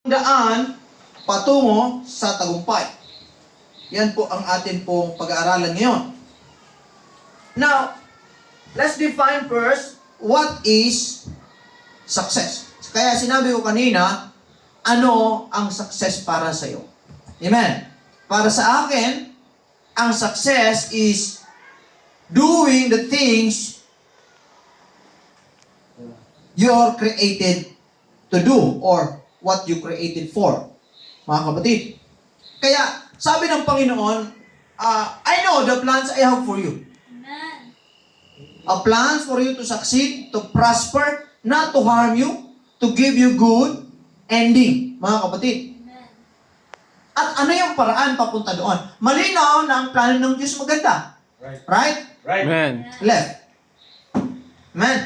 daan patungo sa tagumpay. Yan po ang atin pong pag-aaralan ngayon. Now, let's define first what is success. Kaya sinabi ko kanina, ano ang success para sa iyo? Amen. Para sa akin, ang success is doing the things you're created to do or what you created for. Mga kapatid. Kaya, sabi ng Panginoon, I know the plans I have for you. Amen. A plans for you to succeed, to prosper, not to harm you, to give you good ending. Mga kapatid. Amen. At ano yung paraan papunta doon? Malinaw na ang plano ng Diyos maganda. Right? Right. Amen. Left. Amen.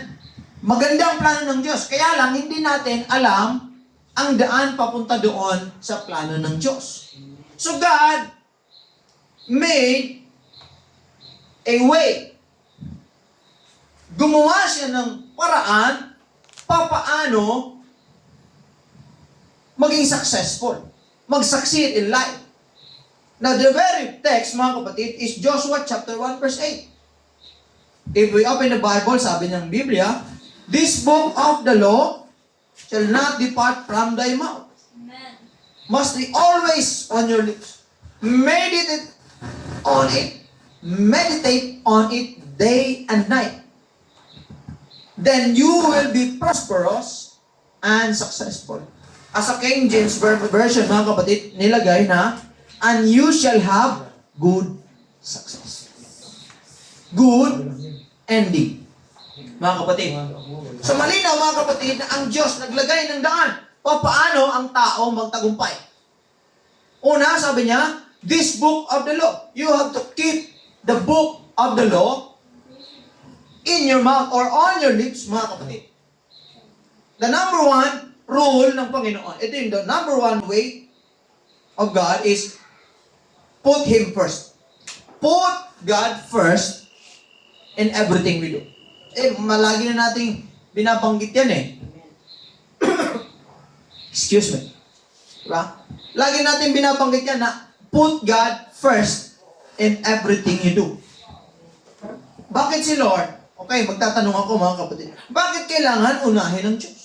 Maganda ang plano ng Diyos. Kaya lang, hindi natin alam ang daan papunta doon sa plano ng Diyos. So God made a way. Gumawa siya ng paraan papaano maging successful. Mag-succeed in life. Now, the very text, mga kapatid, is Joshua chapter 1 verse 8. If we open the Bible, sabi ng Biblia, this book of the law shall not depart from thy mouth. Amen. Must be always on your lips. Meditate on it. Meditate on it day and night. Then you will be prosperous and successful. As a King James Version, mga kapatid, nilagay na, and you shall have good success. Good ending. Mga kapatid. So malinaw mga kapatid na ang Diyos naglagay ng daan paano ang tao magtagumpay. Una, sabi niya, this book of the law. You have to keep the book of the law in your mouth or on your lips, mga kapatid. The number one rule ng Panginoon, ito yung the number one way of God is put Him first. Put God first in everything we do. Malagi na nating binabanggit yan eh. Excuse me. Diba? Lagi natin binabanggit yan na put God first in everything you do. Bakit si Lord? Okay, magtatanong ako mga kapatid. Bakit kailangan unahin ng Diyos?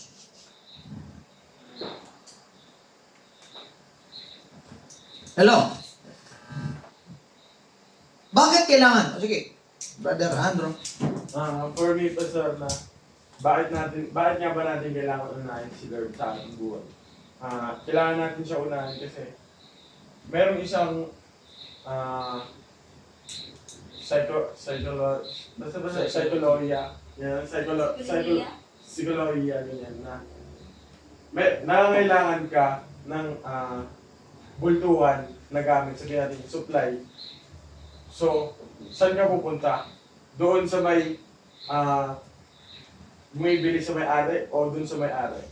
Hello? Bakit kailangan? Sige, Brother Andrew. For me, Pastor, na bakit nga ba natin kailangan unahin si Lord sa ating buhay? Kailangan natin siya unahin kasi merong isang psychology, ganyan na nangangailangan ka ng bultuhan na gamit sa ating supply. So, saan ka pupunta? Doon sa may bumibili sa may-ari o doon sa may-ari?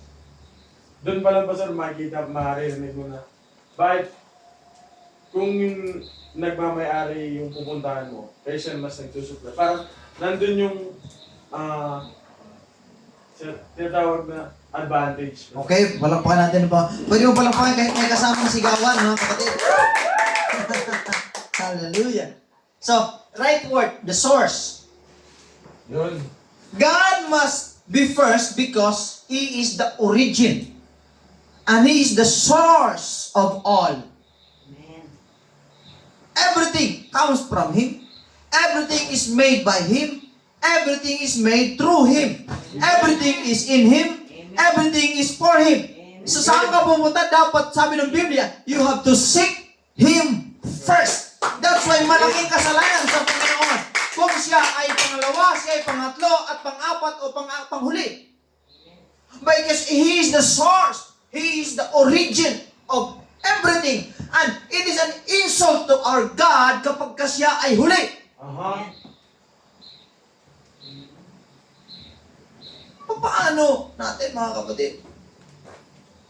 Doon pa lang ba sir makikita, maririnig mo na bakit kung yung nagmamay-ari yung pupuntahan mo, kaya siya mas nagsusupply. Parang nandun yung tinatawag na advantage. Okay, palakpakan natin pa. Pwede mo palakpakan kahit may kasamang sigawan, mga kapatid. Hallelujah. So, right word, the source. Yun. God must be first because He is the origin. And He is the source of all. Everything comes from Him. Everything is made by Him. Everything is made through Him. Everything is in Him. Everything is for Him. So saan ka pumunta? Dapat, sabi ng Biblia, you have to seek Him first. That's why malaking kasalanan sa Panginoon. Kung siya ay pangalawa, siya ay pangatlo, at pang-apat o panghuli. Because He is the source. He is the origin of everything. And it is an insult to our God kapag ka siya ay huli. Paano natin, mga kapatid?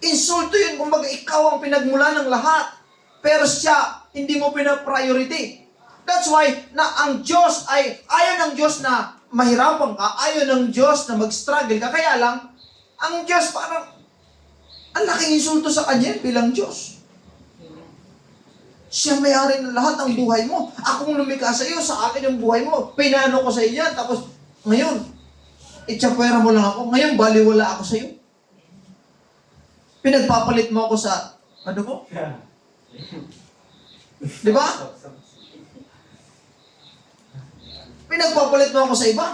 Insulto yun, kumbaga ikaw ang pinagmula ng lahat. Pero siya, hindi mo pina-priority. That's why, na ang Diyos ay, ayaw ng Diyos na mahirapan ka, ayaw ng Diyos na mag-struggle ka. Kaya lang, ang Diyos parang, Ang laking insulto sa kanya bilang Diyos. Siya may-ari ng lahat ng buhay mo. Akong lumikha sa iyo, sa akin yung buhay mo. Pinano ko sa iyo yan. Tapos, ngayon, itsapwera mo lang ako. Ngayon, baliwala ako sa iyo. Pinagpapalit mo ako sa, ano ko? Di ba? Pinagpapalit mo ako sa iba.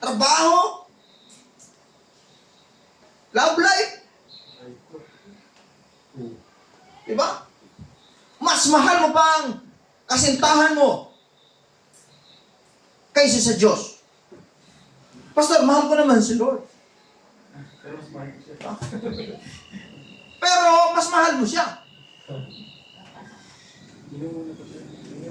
Trabaho. Love life. Di ba? Mas mahal mo pa ang kasintahan mo kaysa sa Diyos. Pastor, mahal ko naman si Lord. Pero mas mahal mo siya.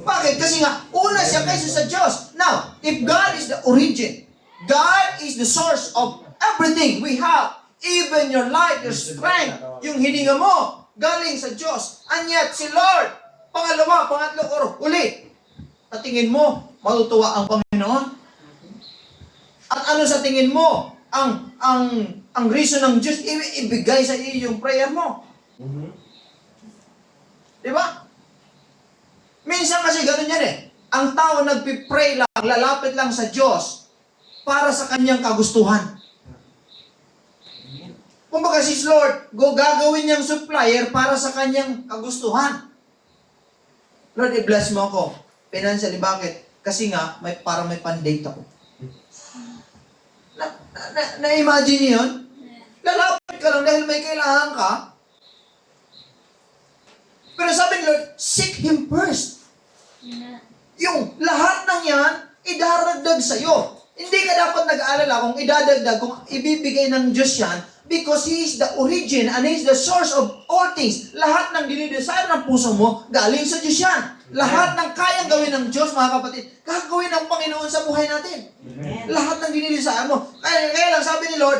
Bakit? Kasi nga, una siya kaysa sa Diyos. Now, if God is the origin, God is the source of everything we have, even your life, your strength, yung hininga mo, galing sa Diyos. And yet, si Lord, pangalawa, pangatlo, or uli, sa tingin mo, matutuwa ang Panginoon? At ano sa tingin mo, ang reason ng Diyos, ibigay sa iyo yung prayer mo? Di ba? Minsan kasi ganun yan eh. Ang tao nagpipray lang, lalapit lang sa Diyos para sa kanyang kagustuhan. Kumbaga si Lord, gagawin niyang supplier para sa kanyang kagustuhan. Lord, i-bless mo ako. Financially, bakit? Kasi nga, parang may pan-date ako. Na-imagine niyo yun? Lalapit ka lang dahil may kailangan ka. Pero sabi ni Lord, seek Him first. Yung lahat ng yan, idaragdag sa'yo. Hindi ka dapat nag-aalala kung idadagdag, kung ibibigay ng Diyos yan, because He is the origin and He is the source of all things. Lahat ng dinidesire ng puso mo, galing sa Diyos yan. Lahat ng kayang gawin ng Diyos, mga kapatid, gagawin ng Panginoon sa buhay natin. Amen. Lahat ng dinidesire mo. Kaya lang sabi ni Lord,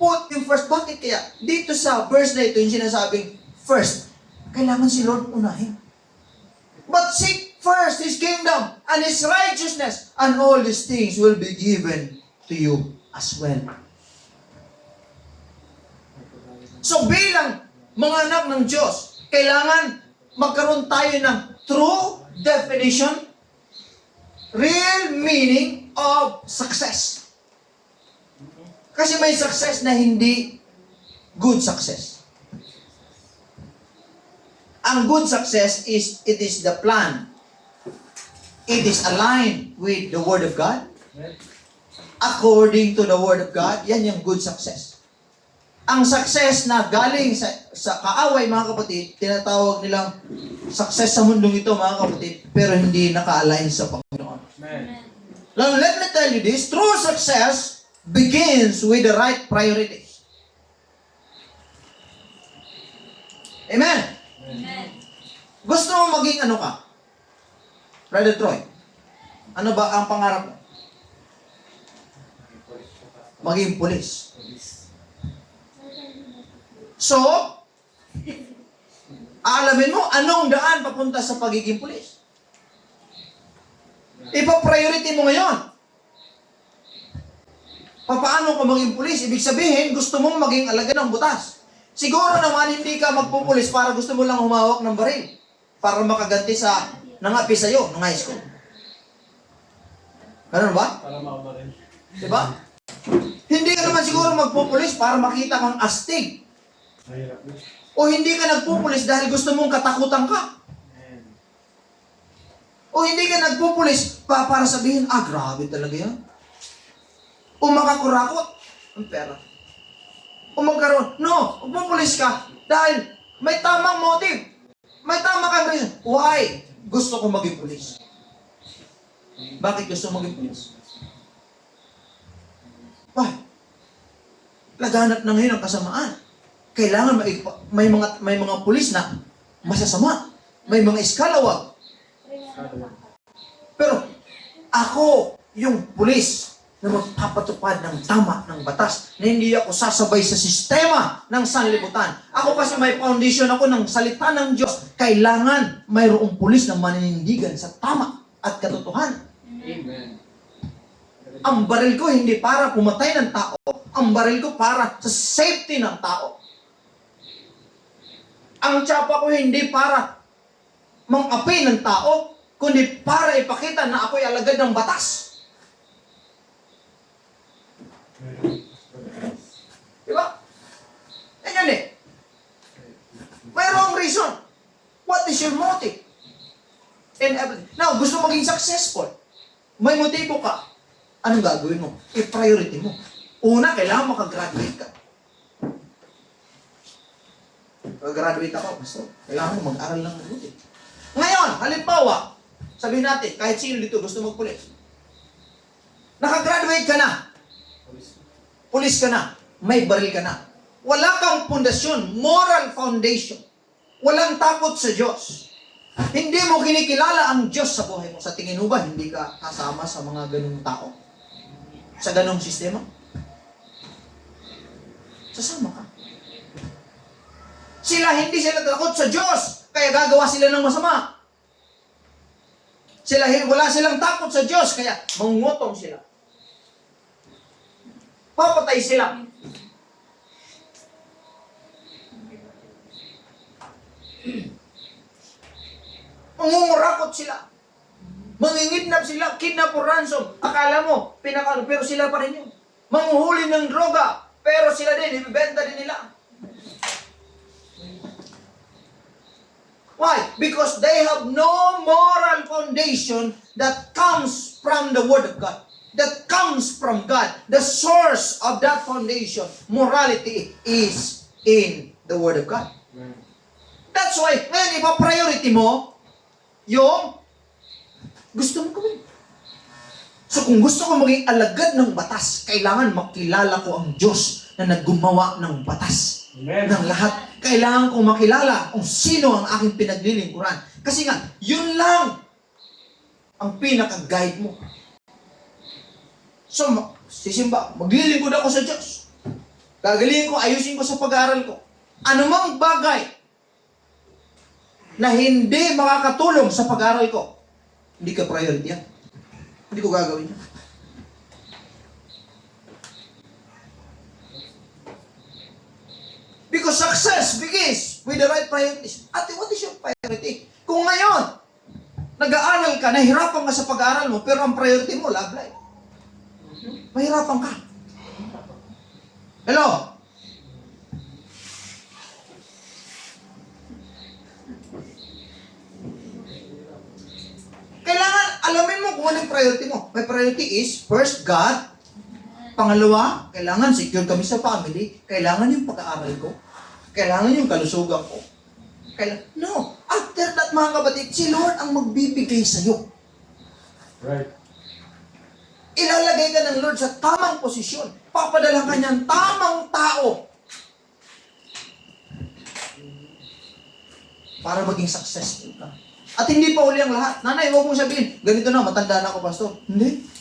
put Him first. Bakit kaya? Dito sa verse na ito, yung sinasabing first, kailangan si Lord unahin. But seek first His kingdom and His righteousness, and all these things will be given to you as well. So bilang mga anak ng Diyos, kailangan magkaroon tayo ng true definition, real meaning of success. Kasi may success na hindi good success. Ang good success is, it is the plan. It is aligned with the Word of God. According to the Word of God, yan yung good success. Ang success na galing sa kaaway, mga kapatid, tinatawag nilang success sa mundong ito, mga kapatid, pero hindi naka-align sa Panginoon. Amen. Now, let me tell you this, true success begins with the right priorities. Amen? Amen. Gusto mo maging ano ka? Brother Troy, ano ba ang pangarap mo? Maging pulis. So, alamin mo, anong daan papunta sa pagiging pulis? Ipa-priority mo ngayon. Paano ka maging pulis? Ibig sabihin, gusto mong maging alaga ng butas. Siguro naman hindi ka magpupulis para gusto mo lang humawak ng baril. Para makaganti sa nangapi sa'yo ng high school. Ganun ba? Para makabaril. Diba? Hindi ka naman siguro magpupulis para makita kang astig. Mahirap yun. O hindi ka nagpupulis dahil gusto mong katakutan ka. O hindi ka nagpupulis para sabihin, grabe talaga yan. O makakurakot ang pera. O magkaroon. No, magpupulis ka dahil may tamang motive. May tamang kang reason. Why? Gusto ko maging pulis. Bakit gusto mo maging pulis? Why? Laganap na ngayon ang kasamaan. Kailangan may mga pulis na masasama. May mga iskalawag. Pero ako yung pulis na magpapatupad ng tama ng batas, na hindi ako sasabay sa sistema ng sanlibutan. Ako kasi may foundation ako ng salita ng Diyos. Kailangan mayroong pulis na maninindigan sa tama at katotohanan. Amen. Ang baril ko hindi para pumatay ng tao. Ang baril ko para sa safety ng tao. Ang tsapa ko hindi para mang-api ng tao, kundi para ipakita na ako'y alagad ng batas. Diba? Ganyan eh. Mayroong reason. What is your motive? And now, gusto maging successful. May motibo ka. Anong gagawin mo? I-priority mo. Una, kailangan makagraduate ka. Pag-graduate ako, basta kailangan mo mag-aral ng mabuti. Ngayon, halimbawa, sabihin natin, kahit sino dito gusto magpulis. Nakagraduate ka na. Pulis ka na. May baril ka na. Wala kang pundasyon, moral foundation. Walang takot sa Diyos. Hindi mo kinikilala ang Diyos sa buhay mo. Sa tingin mo ba, hindi ka kasama sa mga ganung tao? Sa ganung sistema? Sasama ka. Hindi sila takot sa Diyos, kaya gagawa sila ng masama. Wala silang takot sa Diyos, kaya mangungutong sila. Papatay sila. Mangungurakot sila. Mangingidnap sila, kidnap or ransom. Akala mo, pero sila pa rin yun. Manghuhuli ng droga, pero sila din, ibibenta din nila. Why? Because they have no moral foundation that comes from the Word of God. That comes from God. The source of that foundation, morality, is in the Word of God. That's why, ngayon, ipa-priority mo yung gusto mo gawin. So kung gusto ko maging alagad ng batas, kailangan makilala ko ang Diyos na naggumawa ng batas. Amen. Ng lahat. Kailangan kong makilala kung sino ang aking pinaglilingkuran. Kasi nga, yun lang ang pinaka-guide mo. So, sisimba, maglilingkod ako sa Diyos. Gagalingin ko, ayusin ko sa pag-aaral ko. Anumang bagay na hindi makakatulong sa pag-aaral ko, hindi ka priority yan. Hindi ko gagawin yan. Because success begins with the right priorities. Ate, what is your priority? Kung ngayon, nag-aaral ka, nahirapan ka sa pag-aaral mo, pero ang priority mo, love life. Mahirapan ka. Hello? Kailangan alamin mo kung anong priority mo. My priority is, first, God. Pangalawa, kailangan secure kami sa family. Kailangan yung pag-aaral ko. Kailangan yung kalusugan ko. No. After that, mga kapatid, si Lord ang magbibigay sa'yo. Right. Ilalagay ka ng Lord sa tamang posisyon. Papadala ka niyang tamang tao para maging successful ka. At hindi pa uli ang lahat. Nanay, huwag mong sabihin, ganito na, matanda na ako, pastor. Hindi.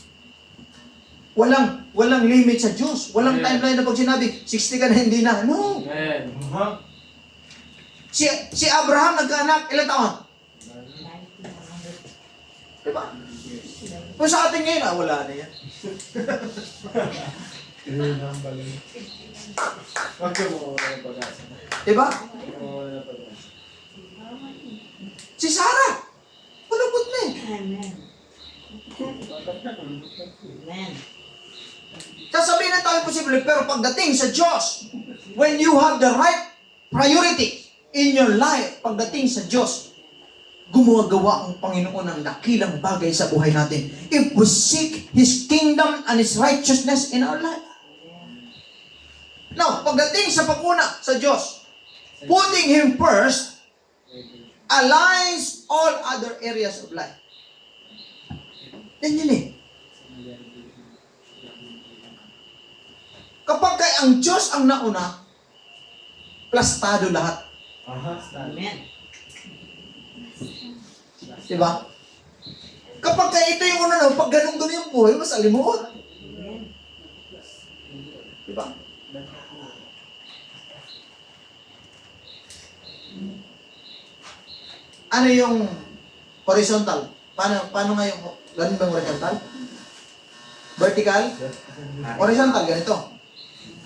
Walang limit sa Diyos. Walang timeline na pag sinabi, 60 ka na, hindi na. No. Amen. Si Abraham nagkaanak, ilang taon? 90. Diba? Kung sa atin ngayon, wala na yan. Huwag ka mo ng pag-asa. Diba? Mawawala ng pag-asa. Si Sarah, palabot na eh. Amen. Amen. Sasabihin na tayo posible, pero pagdating sa Diyos, when you have the right priority in your life, pagdating sa Diyos, gumagawa ang Panginoon ng dakilang bagay sa buhay natin. If we seek His kingdom and His righteousness in our life. Now, pagdating sa paguna sa Diyos, putting Him first aligns all other areas of life. Yan yun eh. Kapag ang Diyos ang nauna, plastado lahat. Amen. Diba? Kapag ito yung una, pag ganun-ganun yung buhay, mas alimuot. Amen. Diba? Ano yung horizontal? Paano nga yung, ganun bang horizontal? Vertical? Horizontal, ganito.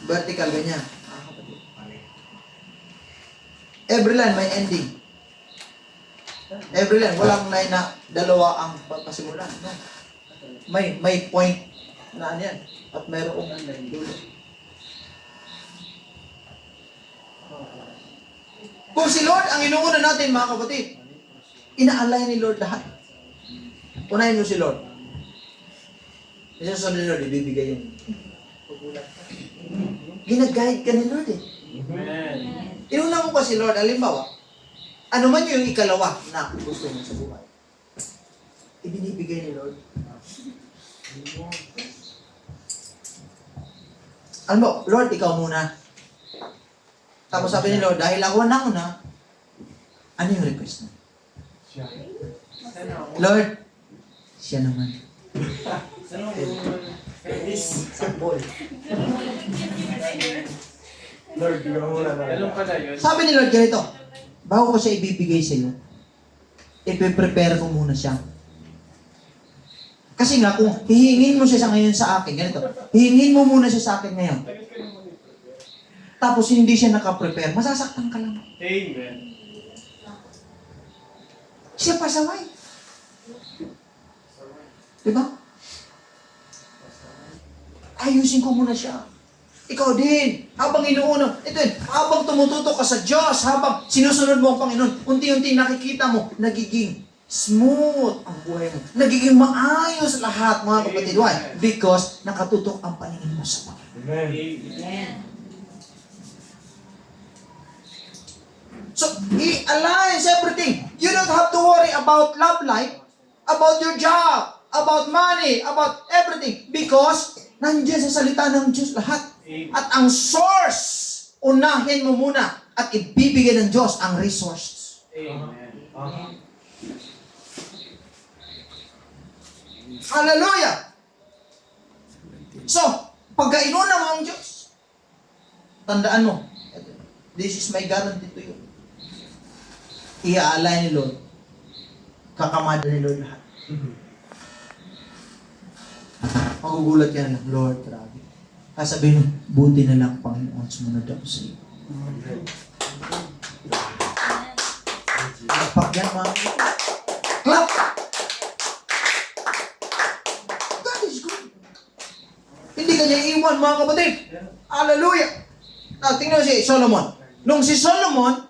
Vertical, ganyan. Every line may ending. Every line, walang line na dalawa ang papasimulan. No? May point na ano yan. At mayroong dulo. Kung si Lord ang inuuna natin, mga kapatid, ina-align ni Lord lahat. Unahin mo si Lord. Isa sa ni Lord, ibibigay yung pagbulat. Ginaguide ka ni Lord eh. Amen. Inuna mo pa si Lord, halimbawa, ano man yung ikalawa na gusto mo sa buhay. Ibinibigay ni Lord. Alam mo, Lord, ikaw muna. Tapos sabi ni Lord, dahil ako na una, ano yung request mo? Lord, siya naman. Sampol. Lord, ikaw muna na. Ganun pala yun. Sabi ni Lord ganito, bago ko siya ibibigay sa iyo, ipe-prepare ko muna siya. Kasi nga, kung hihingin mo siya sa ngayon sa akin, ganito, hihingin mo muna siya sa akin ngayon, tapos hindi siya nakaprepare, masasaktan ka lang. Amen. Siya pasaway. Diba? Ayusin ko muna siya. Ikaw din, habang inuuna, ito yun, habang tumututok ka sa Diyos, habang sinusunod mo ang Panginoon, unti-unti nakikita mo, nagiging smooth ang buhay mo. Nagiging maayos lahat, mga kapatid. Why? Because nakatutok ang paningin mo sa Panginoon. Amen. Amen. So, He aligns everything. You don't have to worry about love life, about your job, about money, about everything. Because, nandiyan sa salita ng Diyos lahat. At ang source, unahin mo muna at ibibigay ng Diyos ang resources. Amen. Hallelujah! So, pagka inuna mo ang Diyos, tandaan mo, this is my guarantee to you. I-align ni Lord. Kakamada ni Lord lahat. Magugulat ka na lang, Lord, grabe. Sasabihin mo, buti na lang, Panginoon, sumunod ako sa iyo. Kapag yan, mga clap! God is good. Hindi ka niya iiwan, mga kapatid. Hallelujah! Now, tingnan mo si Solomon. Nung si Solomon,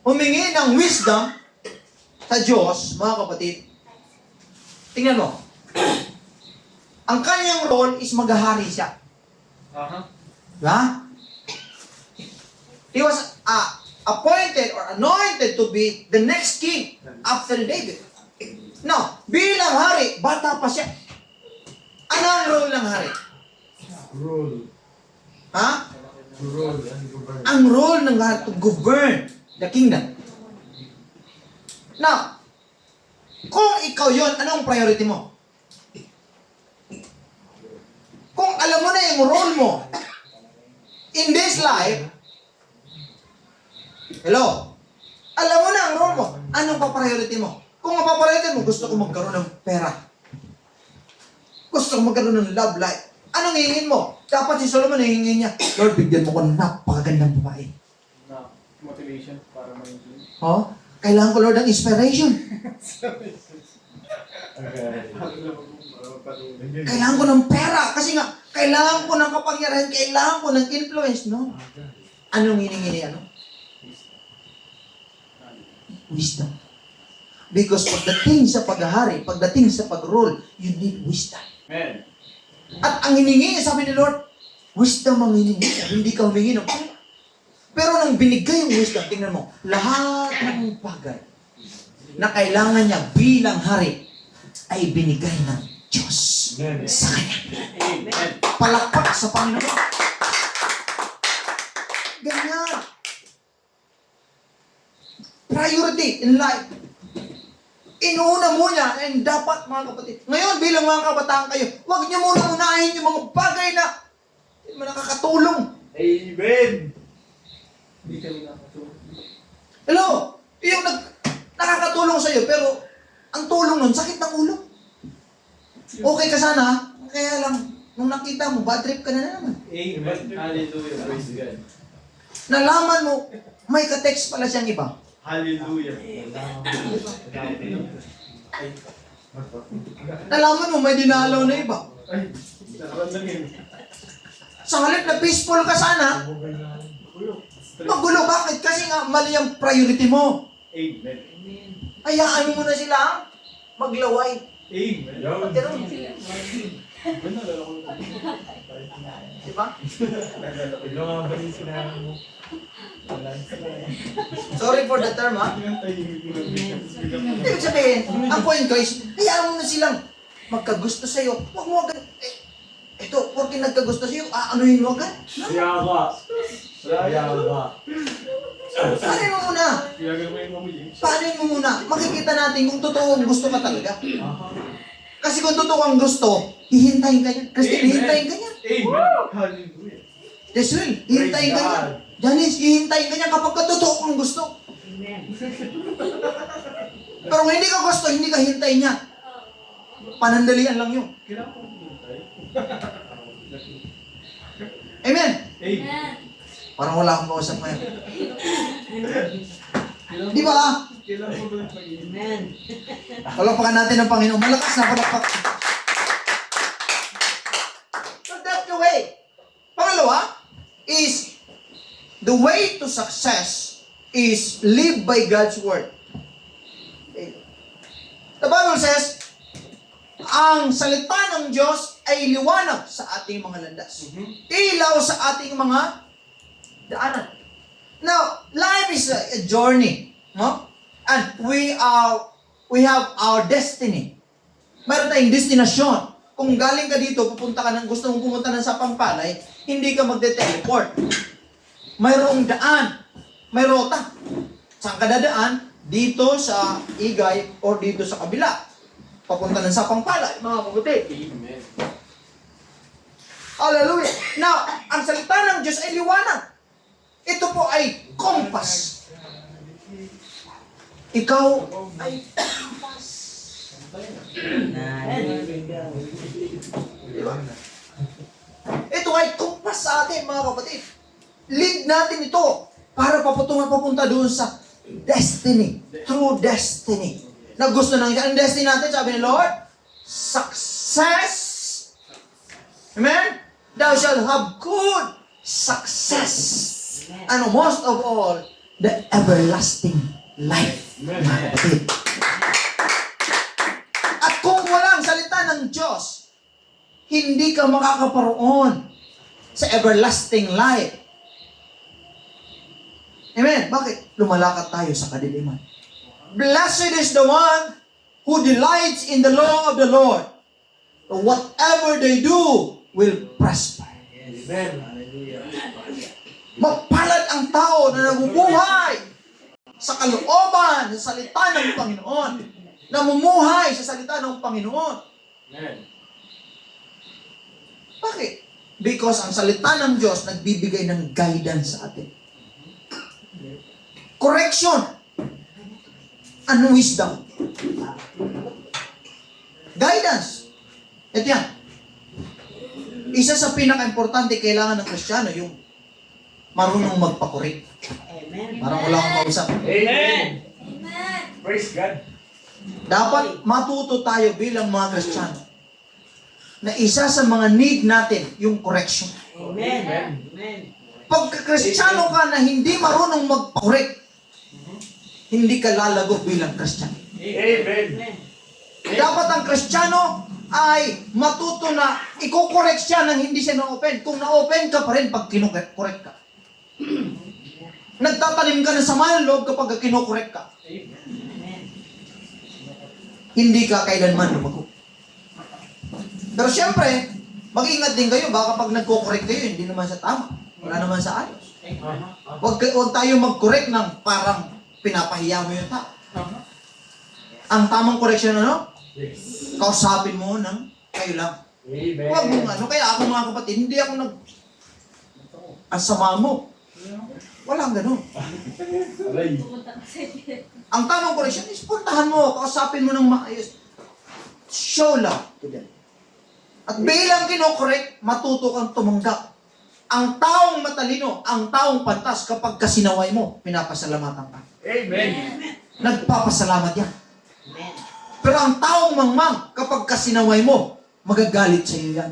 humingi ng wisdom sa Diyos, mga kapatid, tingnan mo, ang kanyang role is maghahari siya. Diba? He was appointed or anointed to be the next king after David. Now, bilang hari, bata pa siya. Ano ang role ng hari? Rule. Ha? Rule and govern. Ang role ng hari to govern the kingdom. Now, kung ikaw yon, anong priority mo? Kung alam mo na yung role mo in this life, hello, alam mo na ang role mo, anong pa-priority mo? Kung ang pa-priority mo, gusto ko magkaroon ng pera. Gusto ko magkaroon ng love life. Anong hihingin mo? Dapat si Solomon hihingin niya, Lord, bigyan mo ko ng napakagandang babae. Na motivation para ma-include. Oh, kailangan ko, Lord, ng inspiration. Okay. Kailangan ko ng pera. Kasi nga, kailangan ko ng kapangyarihan, kailangan ko ng influence, no? Anong hiningi ano? Wisdom. Because pagdating sa paghahari, pagdating sa pag-rule, you need wisdom. Amen. At ang hiningi, sabi ni Lord, wisdom ang hiningi. Hindi ka humingi ng pera. Pero nung binigay yung wisdom, tingnan mo, lahat ng bagay na kailangan niya bilang hari ay binigay ng Diyos Amen. sa kanya. Amen. Palakpak sa Panginoon. Ganyan. Priority in life. Inuuna mo niya, and dapat mga kapatid. Ngayon, bilang mga kabataan kayo, huwag niyo muna unahin yung mga bagay na hindi mo nakakatulong. Amen. Hindi kami nakatulog. Hello? Yung nakakatulong sa'yo, pero ang tulong nun, sakit ng ulo. Okay ka sana, kaya lang, nung nakita mo, bad trip ka na naman. Amen. Hallelujah. Praise God. Nalaman mo, may ka-text pala siyang iba. Hallelujah. Nalaman mo, may dinalaw na iba. Ay, nakaramdam yun. Sa halip na peaceful ka sana, magulo. Bakit? Kasi nga, mali ang priority mo. Amen. Amen. Hayaan mo na sila maglaway. Amen. Pag ganun, Ano, nalala ko na. di ba? Lumaban yung sinabi mo. Sorry for the term, ha? Ibig sabihin, ang point ko is, hayaan mo na silang magkagusto sa'yo. Huwag mo agad, ito, porque nagkagusto sa'yo, aanuhin mo agad. Yaga. Yaga. Paano mo muna? Iyagan mo yung mamuyi. Paano mo muna? Makikita natin kung totoo ang gusto ka talaga. Kasi kung totoo ang gusto, hihintayin ka niya. Christine, Amen. hihintayin ka niya. Amen. Hallelujah. Deswell, hihintayin ka niya. Janice, hihintayin ka niya kapag ka totoo kang gusto. Amen. Pero kung hindi ka gusto, hindi ka hintayin niya. Panandalian lang yun. Kailangan ko pumunta. Amen? Amen. Parang wala akong kausap ngayon. Kailangan Di ba? Kailangan ko ba nagpag-inom? Amen. Palakpakan natin ang Panginoon. Malakas na palakpak. So that's the way. Pangalawa is the way to success is live by God's word. Okay. The Bible says, ang salita ng Diyos ay liwanag sa ating mga landas. Ilaw sa ating mga daanan. Now, life is a journey, no? And we have our destiny. Mayroon tayong destinasyon. Kung galing ka dito, pupunta ka ng, gusto mong pumunta ng Sapang-Palay, hindi ka magde-teleport. Mayroong daan, may rota. Saan ka dadaan? Dito sa Igay o dito sa kabila. Papunta ng Sapang-Palay, mga kapatid. Amen. Hallelujah. Now, ang salita ng Diyos ay liwanag. Ito po ay compass. Ikaw ay compass. Hallelujah. Diba? Ito ay compass sa atin, mga kapatid. Lead natin ito para papunta doon sa destiny. True destiny. Na gusto ng ang destiny natin, sabi ni Lord, success. Amen? Thou shalt have good success. And most of all, the everlasting life. Mga kapatid. At kung walang salita ng Diyos, hindi ka makakaparoon sa everlasting life. Amen? Bakit? Lumalakad tayo sa kadiliman. Blessed is the one who delights in the law of the Lord. Whatever they do will prosper. Amen. Mapalad ang tao na nabubuhay sa kalooban ng salita ng Panginoon. Namumuhay sa salita ng Panginoon. Amen. Bakit? Because ang salita ng Diyos nagbibigay ng guidance sa atin. Correction and wisdom. Guidance. Ito yan. Isa sa pinaka-importante kailangan ng Kristiyano, yung marunong magpakorek. Amen. Parang wala akong kausap. Amen. Praise God. Dapat matuto tayo bilang mga Kristiyano na isa sa mga need natin yung correction. Amen. Amen. Pag Kristiyano ka na hindi marunong magpakorek, hindi ka lalago bilang Kristiyano. Amen. Amen. Dapat ang Kristiyano ay matuto na i-correct siya nang hindi siya na-open. Kung na-open ka pa rin pag kinokorek ka. Nagtatanim ka ng sama ng loob kapag kinokorek ka. Amen. Hindi ka kailanman lumago. Pero siyempre, mag-ingat din kayo. Baka pag nagko-correct kayo, hindi naman sa tama. Wala naman sa ayos. Huwag tayo mag-correct ng parang pinapahiya mo yung tao. Ang tamang correction ano? Kausapin mo ng kayo lang. Amen. Huwag mong ano. Kaya ako mga kapatid, hindi ako ang sama mo. Walang ganun. Aray. Ang tamang correction is puntahan mo, kausapin mo ng maayos. Show love to them. At bilang kinokorek, matuto kang tumanggap Ang taong matalino, ang taong pantas, kapag kasinaway mo, pinapasalamatan ka. Amen. Nagpapasalamat yan. Amen. Pero ang taong mangmang, kapag kasinaway mo, magagalit sa iyo yan.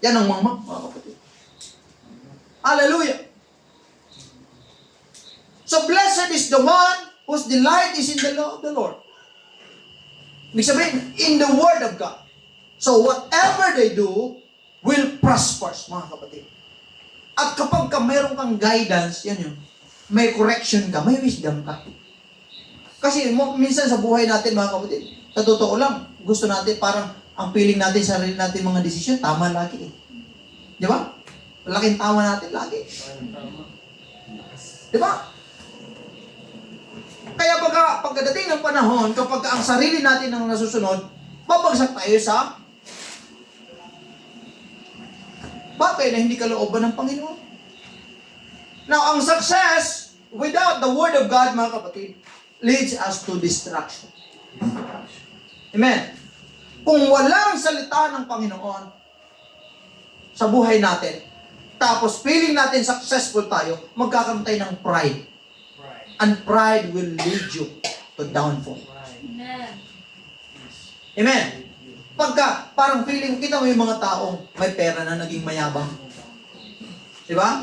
Yan ang mangmang, mga kapatid. Hallelujah! So blessed is the one whose delight is in the law of the Lord. Ibig sabihin, in the Word of God. So whatever they do will prosper, mga kapatid. At kapag mayroon kang guidance, yan yun, may correction ka, may wisdom ka. Kasi minsan sa buhay natin, mga kapatid, sa totoo lang, gusto natin parang ang feeling natin, sarili natin mga desisyon, tama lagi eh. Di ba? Laking tama natin lagi. Di ba? Kaya pagkadating ng panahon, kapag ang sarili natin ang nasusunod, babagsak tayo sa bagay na hindi kalooban ng Panginoon. Now, ang success without the Word of God, mga kapatid, leads us to destruction. Amen. Kung walang salita ng Panginoon sa buhay natin, tapos feeling natin successful tayo, magkakaroon tayo ng pride. And pride will lead you to downfall. Amen. Amen. Pagka parang feeling, kita mo yung mga taong may pera na naging mayabang. Di ba?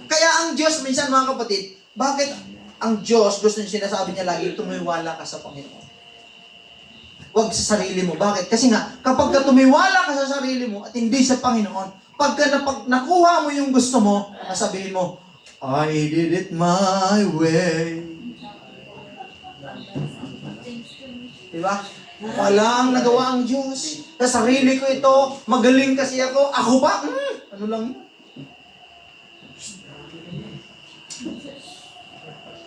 Kaya ang Diyos, minsan mga kapatid, bakit ang Diyos, gusto niya sinasabi niya lagi, tumiwala ka sa Panginoon. Huwag sa sarili mo. Bakit? Kasi nga, kapag ka tumiwala ka sa sarili mo at hindi sa Panginoon, pagka nakuha mo yung gusto mo, sabihin mo, I did it my way. Diba? Walang nagawa ang Diyos. Sa sarili ko ito, magaling kasi ako. Ako ba? Ano lang yun?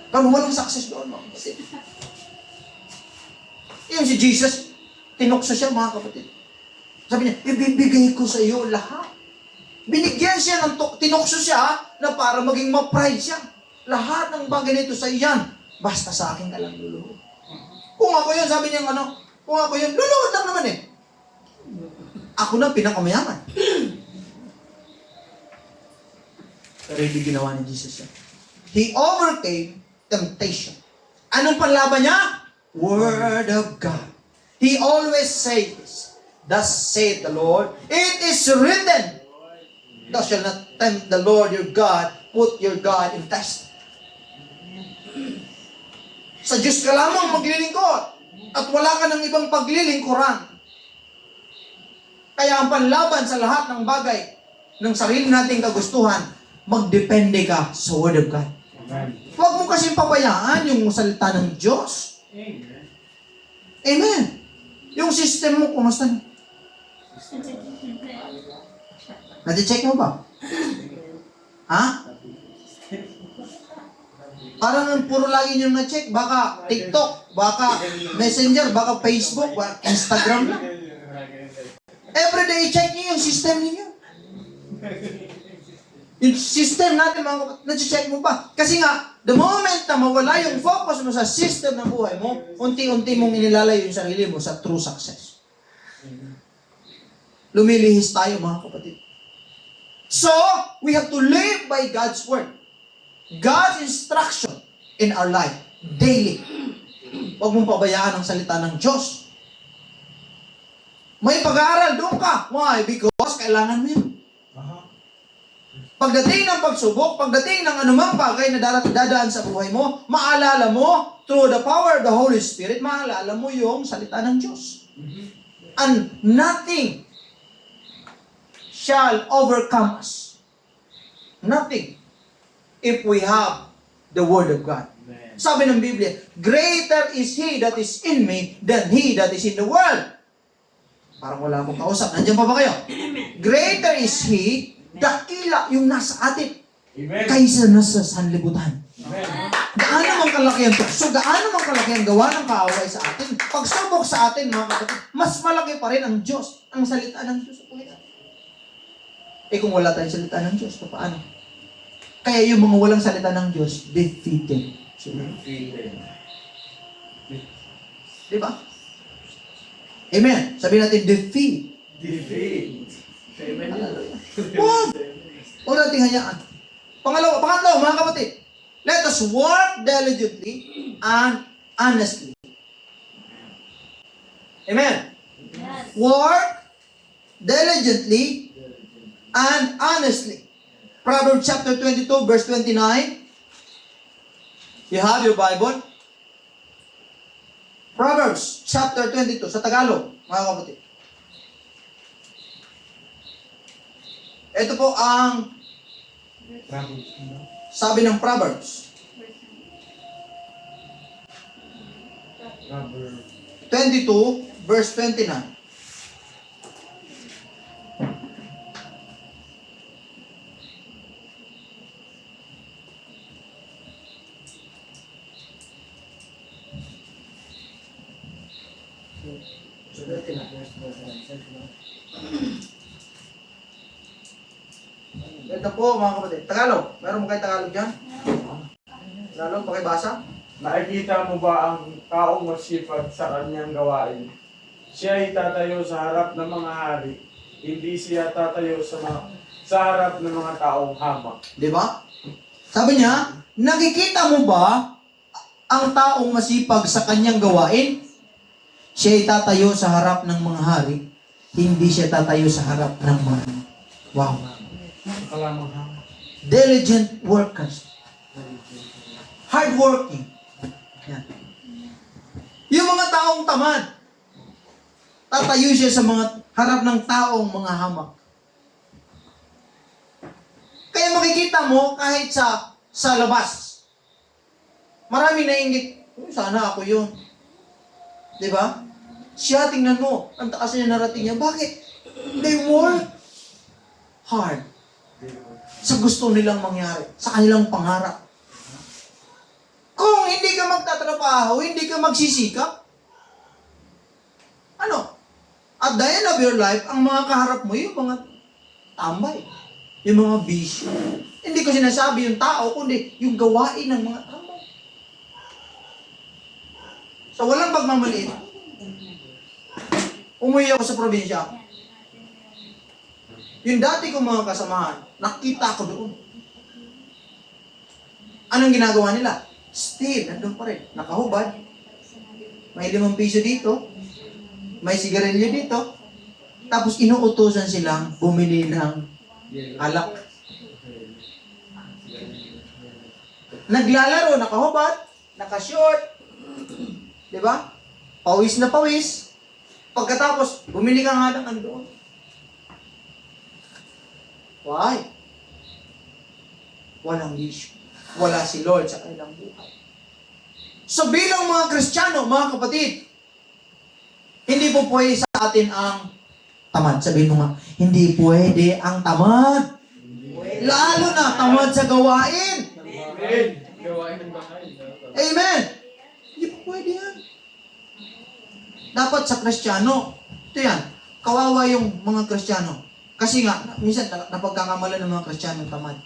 Pero walang success doon, mga kapatid. Yung si Jesus, tinukso siya, mga kapatid. Sabi niya, ibibigay ko sa iyo lahat. Binigyan siya ng tinukso siya na para maging ma-pride siya. Lahat ng bagay nito sa iyan, basta sa akin ka lang luluhod. Kung ako yun, sabi niya kung ako yun, luluhod lang naman eh. Ako na pinakamayaman. Pero hindi ginawa ni Jesus yan. He overcame temptation. Anong panlaban niya? Word of God. He always says, thus saith the Lord, it is written, thou shalt not tempt the Lord your God, put your God in test. Sa Diyos ka lamang maglilingkod at wala ka ng ibang paglilingkuran. Kaya ang panlaban sa lahat ng bagay ng sarili nating kagustuhan, magdepende ka sa Word of God. Amen. Huwag mo kasing pabayaan yung salita ng Diyos. Amen. Yung system mo, kumusta na? Nati-check mo ba? Ha? Parang puro lagi nyo na-check. Baka TikTok, baka Messenger, baka Facebook, baka Instagram lang. Everyday, check nyo yung system ninyo. Yung system natin, mga kapatid, na-check mo ba? Kasi nga, the moment na mawala yung focus mo sa system ng buhay mo, unti-unti mong inilalayo yung sarili mo sa true success. Lumilihis tayo, mga kapatid. So, we have to live by God's Word. God's instruction in our life, daily. Huwag mong pabayaan ang salita ng Diyos. May pag-aaral, doon ka. Why? Because kailangan mo yun. Pagdating ng pagsubok, pagdating ng anumang bagay na dadaan sa buhay mo, maalala mo, through the power of the Holy Spirit, maalala mo yung salita ng Diyos. And nothing shall overcome us. Nothing. If we have the Word of God. Sabi ng Biblia, greater is He that is in me than he that is in the world. Parang wala akong kausap. Nandiyan pa ba kayo? Greater is He, dakila yung nasa atin, Amen. kaysa nasa sanlibutan. Amen. Gaano mang kalaki ang tukso, gaano mang kalaki ang gawa ng kaaway sa atin, pagsubok sa atin, mga kapatid, mas malaki pa rin ang Diyos, ang salita ng Diyos sa buhay natin. Eh kung wala tayong salita ng Diyos, paano? Kaya yung mga walang salita ng Diyos, defeated sila. Di ba? Amen. Sabihin natin, defeat. Defeat. Amen yun. Huwag! Huwag nating hayaan. Pangatlo, mga kapatid. Let us work diligently and honestly. Amen. Yes. Work diligently and honestly. Proverbs chapter 22, verse 29. You have your Bible? Proverbs chapter 22, sa Tagalog, mga kapatid. Ito po ang sabi ng Proverbs. 22, verse 29. Ito po mga kapatid. Tagalog. Meron mo kayo Tagalog dyan? Tagalog, pakibasa. Nakikita mo ba ang taong masipag sa kanyang gawain? Siya ay tatayo sa harap ng mga hari. Hindi siya tatayo sa harap ng mga taong hamak. Di ba? Sabi niya, nakikita mo ba ang taong masipag sa kanyang gawain? Siya ay tatayo sa harap ng mga hari. Hindi siya tatayo sa harap ng mga... Wow. Kalamang hamak. Diligent workers. Hardworking. Yan. Yung mga taong tamad, tatayo siya sa mga harap ng taong mga hamak. Kaya makikita mo kahit sa labas, marami nainggit, sana ako yun. Di ba? Siya, tingnan mo, ang taas niya narating niya. Bakit? They work hard sa gusto nilang mangyari, sa kanilang pangarap. Kung hindi ka magtatrabaho, hindi ka magsisikap, ano? At the end of your life, ang mga kaharap mo, yung mga tambay, yung mga bisyo. Hindi ko sinasabi yung tao, kundi yung gawain ng mga tambay. So, walang pagmamaliit. Umuwi ako sa probinsya. Yung dati kong mga kasamahan, nakita ko doon. Anong ginagawa nila? Still, nandun pa rin. Nakahubad. May 5 piso dito. May sigarilyo dito. Tapos inuutosan silang bumili ng alak. Naglalaro, nakahubad, nakashort. Di ba? Pawis na pawis. Pagkatapos, bumili ka nga ng andoon. Why? Walang issue. Wala si Lord sa kanilang buhay. So bilang mga Kristiyano, mga kapatid, hindi po pwede sa atin ang tamad. Sabihin mo nga, hindi pwede ang tamad. Lalo na tamad sa gawain. Amen. Gawain ng bahay. Amen. Hindi po pwede yan. Dapat sa Kristiyano, ito yan, kawawa yung mga Kristiyano. Kasi nga, minsan napagkakamalan ng mga Kristiyano tamad.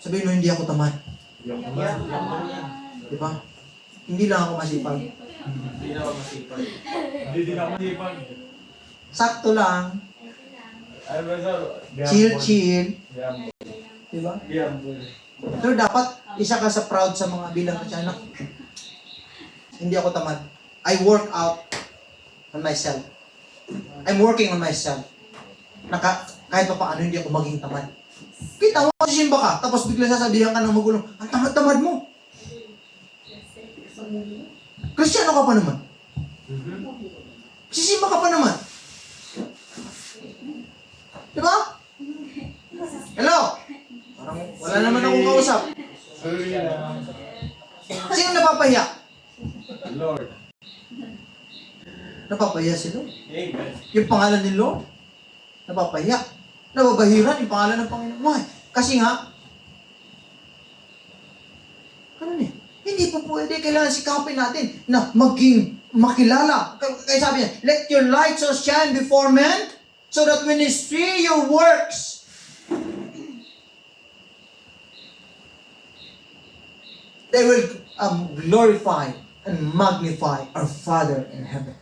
Sabihin mo, hindi ako tamad. Di ba? Hindi lang ako masipag. Hindi na ako masipag. Hindi din ako masipag. Sakto lang. Ano ba sir? Chill. Gamble. Di ba? Gamble. Pero dapat, isa ka sa proud sa mga bilang Kristiyano. Hindi ako tamad. I work out on myself. I'm working on myself. Kahit pa paano, hindi ako maging tamad. Kita mo, sisimba ka, tapos bigla sasabihan ka ng magulong, ang tamad-tamad mo. Kristiyano ka pa naman. Sisimba ka pa naman. Diba? Hello? Parang wala naman akong kausap. Sino napapahiya? Lord. Napapahiya si Lord. Amen. Yung pangalan ni Lord, napapahiya. Nababahiran yung pangalan ng Panginoon. Why? Kasi nga, hindi po pwede. Kailangan sikapin natin na maging makilala. Kaya sabi niya, let your light so shine before men so that when they see your works, they will glorify and magnify our Father in heaven.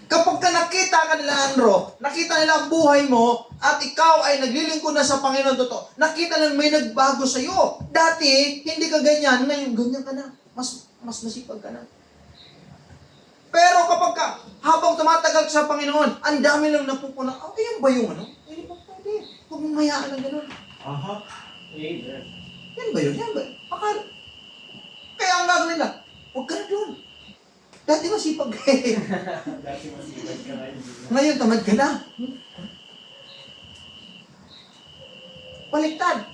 Kapag ka nakita ka nila, Andro, nakita nila ang buhay mo, at ikaw ay naglilingkod na sa Panginoon totoo, nakita nila may nagbago sa iyo. Dati, hindi ka ganyan, ngayon ganyan ka na. Mas masipag ka na. Pero kapag ka, habang tumatagal sa Panginoon, ang dami lang napupuna, yan ba yung ano? Hindi pa pwede. Huwag mong hayaan ng gano'n. Aha. Amen. Yan ba yun? Yan ba? Kaya ang gagawin nila, huwag ka na doon. Dati masipag ka eh. Dati masipag ka ngayon. Ngayon, tamad ka na. Baliktad.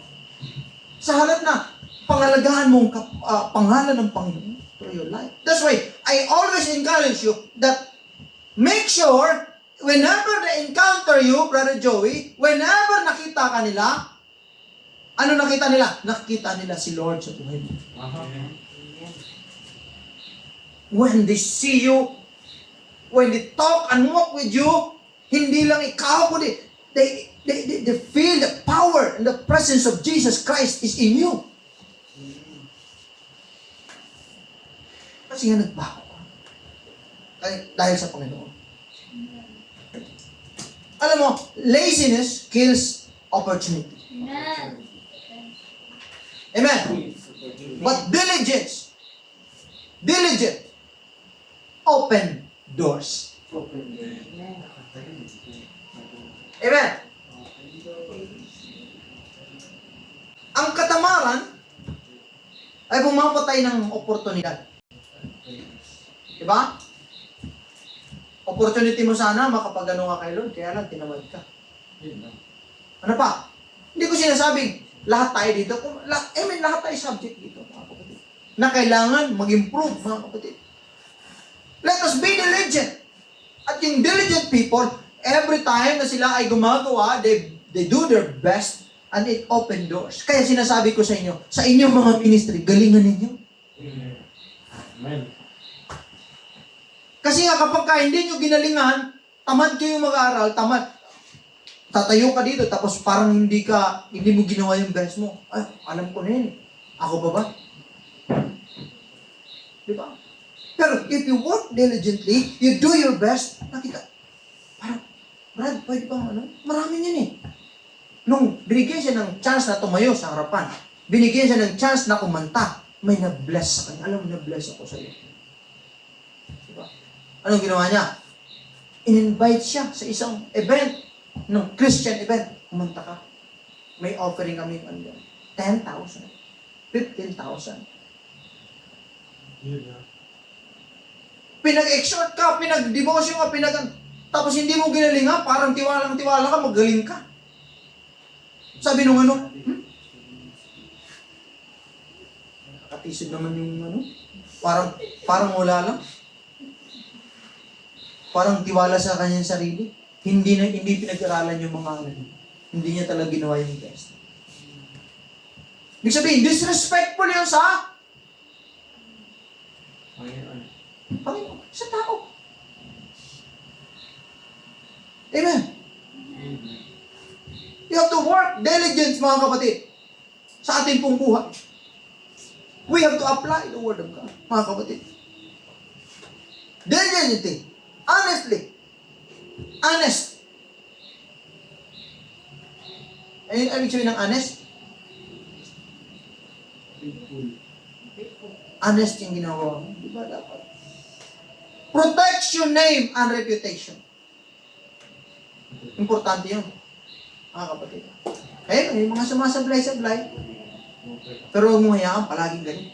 Sa halip na, pangalagahan mo ang pangalan ng Panginoon through your life. That's why, I always encourage you that make sure, whenever they encounter you, Brother Joey, whenever nakita ka nila, ano nakita nila? Nakita nila si Lord sa buhay mo. Aha. When they see you, when they talk and walk with you, hindi lang ikaw, kundi they feel the power and the presence of Jesus Christ is in you. Kasi nga nagbago ka. Dahil sa Panginoon. Alam mo, laziness kills opportunity. Amen. But diligence, open doors. Amen. Ang katamaran ay pumapatay ng oportunidad. Diba? Opportunity mo sana makapag-ano ka kay Lord, kaya lang tinamad ka. Ano pa? Hindi ko sinasabing lahat tayo dito, lahat tayo subject dito, mga kapatid, na kailangan mag-improve, mga kapatid. Let us be diligent. At yung diligent people, every time na sila ay gumagawa, they do their best and it open doors. Kaya sinasabi ko sa inyo, sa inyong mga ministry, galingan ninyo. Amen. Kasi nga kapag hindi nyo ginalingan, tamad kayo mag-aaral, tamad. Tatayo ka dito, tapos parang hindi mo ginawa yung best mo. Ay, alam ko na yun. Ako pa ba? Di ba? Pero if you work diligently, you do your best, nakita, parang, Brad, pwede bang ano? Marami yan eh. Nung binigyan siya ng chance na tumayo sa harapan, binigyan siya ng chance na kumanta, may na-bless sa kanya. Alam mo, na-bless ako sa iyo. Diba? Anong ginawa niya? In-invite siya sa isang event, ng Christian event. Kumanta ka. May offering kami, 10,000, 15,000. Pinag-exhort ka, pinag-devotion ka, tapos hindi mo ginalinga, parang tiwalang-tiwala ka, magaling ka. Sabi nung nakakatisod naman yung parang wala lang. Parang tiwala sa kanyang sarili. Hindi pinag-aralan yung mga hindi niya talaga ginawa yung best. Ibig sabihin, disrespectful yun sa Panginoon, sa tao. Amen. You have to work diligence, mga kapatid, sa ating pong buhay. We have to apply the Word of God, mga kapatid. Diligently, honestly, honest. Ano yung ibig sabihin ng honest? Honest yung ginawa mo. Di ba dapat? Protect your name and reputation. Importante yun, mga kapatid. Kaya may mga sumasablay-sablay. Pero huwag mo hayaan, palaging ganun.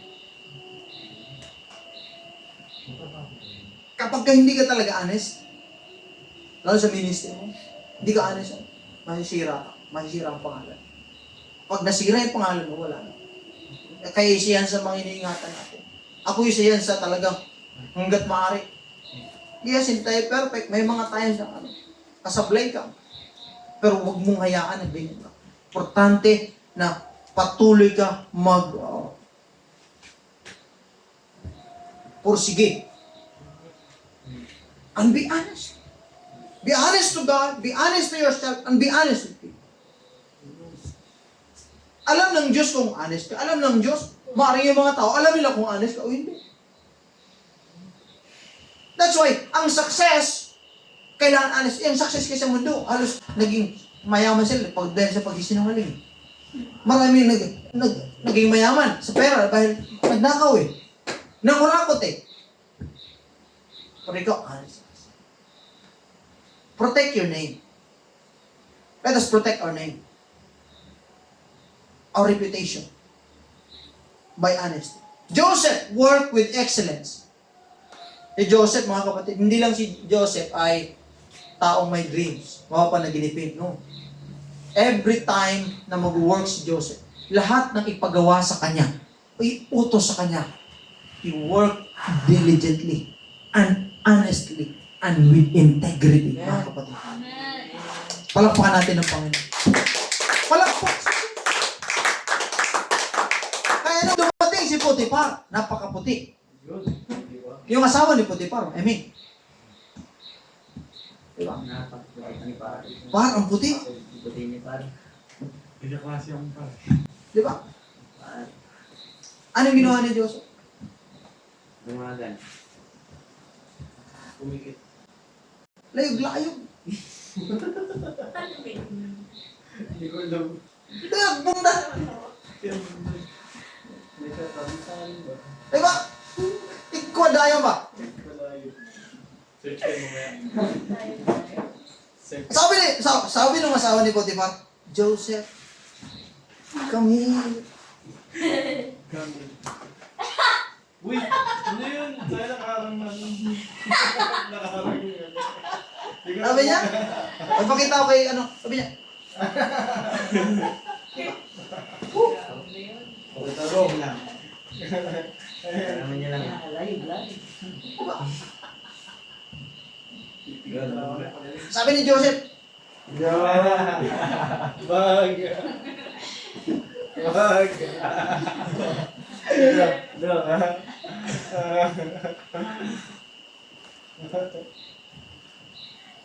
Kapag hindi ka talaga honest, lalo sa ministry mo, hindi ka honest, masisira ka. Masisira ang pangalan. Pag nasira yung pangalan mo, wala na. Kaya isa yan sa mga iniingatan natin. Ako isa yan sa talagang hanggat maaari. Yes, hindi tayo perfect. May mga times na kasablay ka. Pero huwag mong hayaan na ganyan ka. Importante na patuloy ka pursige. And be honest. Be honest to God, be honest to yourself, and be honest with people. Alam ng Diyos kung honest ka. Alam ng Diyos, maaaring yung mga tao, alam nila kung honest ka o hindi. That's why, ang success, kailangan honest. Yung success kasi sa mundo, halos naging mayaman sila dahil sa pagsisinungaling. Maraming naging mayaman sa pera dahil nagnakaw eh. Nangurakot eh. Pero ikaw, honest. Protect your name. Let us protect our name. Our reputation. By honesty. Joseph worked with excellence. Si Joseph, mga kapatid, hindi lang si Joseph ay taong may dreams, mapapanaginipin, no? Every time na mag-work si Joseph, lahat ng ipagawa sa kanya, o iutos sa kanya, he worked diligently and honestly and with integrity, mga kapatid. Palakpakan natin ng Panginoon. Palakpak! Kaya nung dumating si Potiphar, napakaputi. Yun. Di ba? Yung asawa ni Potiphar, I mean. Diba? Napakaputi ni pare. Par, ang puti. Puti ni pare. Hindi klase yung pa. Diba? Anong ginawa ni Joseph? Lumagan. Umikit. Layog-layog. Hindi ko alam. Layog, bunda. May katabi-tabi ba? Diba? Ikwadayang ba? Malayo. Search kayo mamaya. Search. Sabi ng asawa ni Potiphar, Joseph, come here. Kami. Uy! Ano yun? Sa'yo nakarang nakarang yun. Sabi niya, magpakita ko kay ano, sabi niya, Pagkataro lang. Alam niya lang. sabi ni Joseph, Yeah. Bag. Bag. No.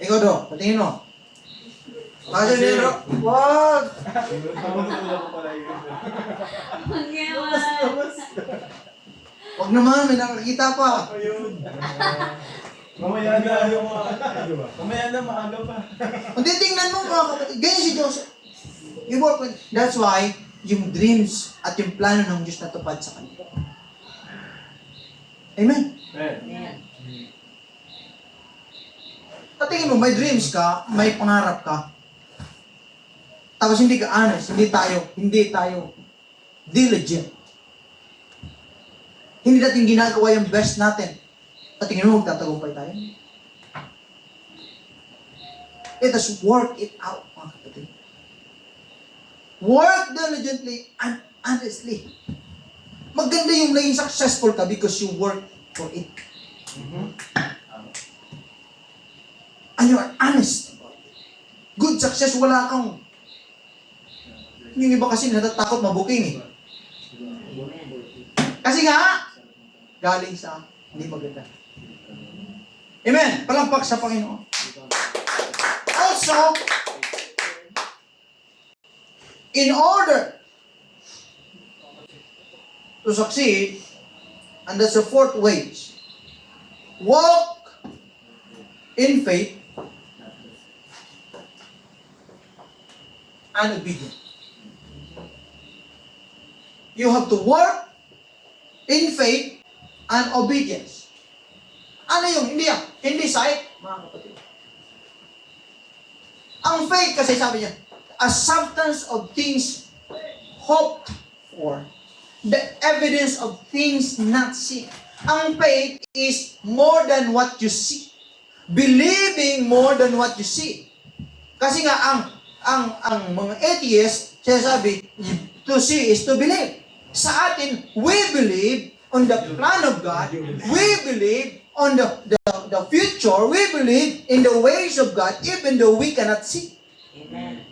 ikaw do, patingin mo. Kasi niya do, wag! Wala ko pala yun. Wag naman, may nakakita pa. Ayun. Mamaya na yung mamaya na maaga pa. Kung titingnan mo mga kapatid, ganyan si Joseph. You work with, that's why, yung dreams at yung plano ng Diyos natupad sa kanila. Amen. Patingin mo, may dreams ka, may pangarap ka, tapos hindi ka honest, hindi tayo diligent. Hindi natin ginagawa yung best natin. Patingin mo, magtatagumpay tayo. Let us work it out, mga kapatid. Work diligently and honestly. Maganda yung naging successful ka because you work for it. And you are honest about it. Good success, wala kang... Yung iba kasi natatakot mabuking eh. Kasi nga, galing sa hindi maganda. Amen. Palakpak sa Panginoon. Also, in order to succeed, and that's the fourth way, walk in faith and obedience. You have to work in faith and obedience. Ano yung hindi sight, mga kapatid. Ang faith kasi sabi niya, a substance of things hoped for, the evidence of things not seen. Ang faith is more than what you see. Believing more than what you see. Kasi nga ang mga atheists, sinasabi, to see is to believe. Sa atin, we believe on the plan of God. We believe on the future. We believe in the ways of God even though we cannot see. Amen.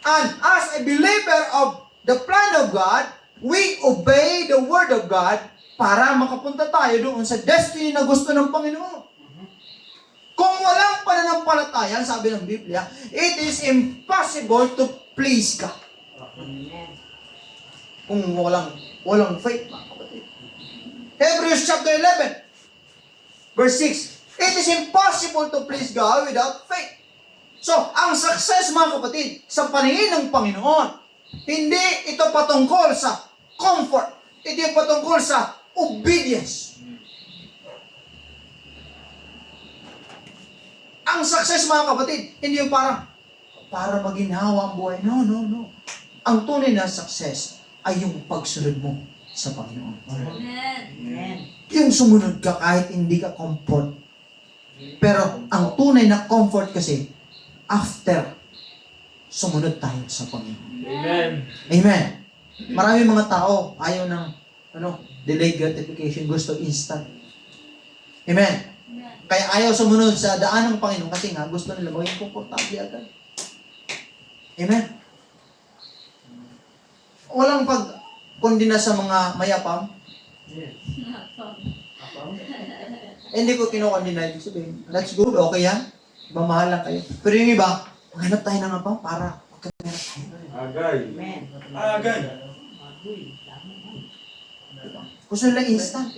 And as a believer of the plan of God, we obey the Word of God para makapunta tayo doon sa destiny na gusto ng Panginoon. Kung walang pananampalataya, sabi ng Biblia, it is impossible to please God. Amen. Kung walang faith, mga kapatid. Hebrews chapter 11. Verse 6, it is impossible to please God without faith. So, ang success mga kapatid, sa paningin ng Panginoon, hindi ito patungkol sa comfort. Ito yung patungkol sa obedience. Ang success mga kapatid, hindi yung parang para maginhawa ang buhay. No, no, no. Ang tunay na success ay yung pagsunod mo sa Panginoon. Amen. Yung sumunod ka kahit hindi ka comfort. Pero ang tunay na comfort kasi, after sumunod tayo sa Panginoon. Amen. Amen. Maraming mga tao ayaw ng delayed gratification, gusto instant. Amen. Kaya ayaw sumunod sa daan ng Panginoon kasi nga gusto nila maging komportable agad. Amen. Walang pagkondina sa mga mayapang. Hindi ko kinukondina. Ibig sabihin, that's good, okay yan. Mamahal lang kayo. Pero yung iba, maghanap tayo ng abang para magkameron tayo. Agay. Amen. Agay. Gusto nila instant.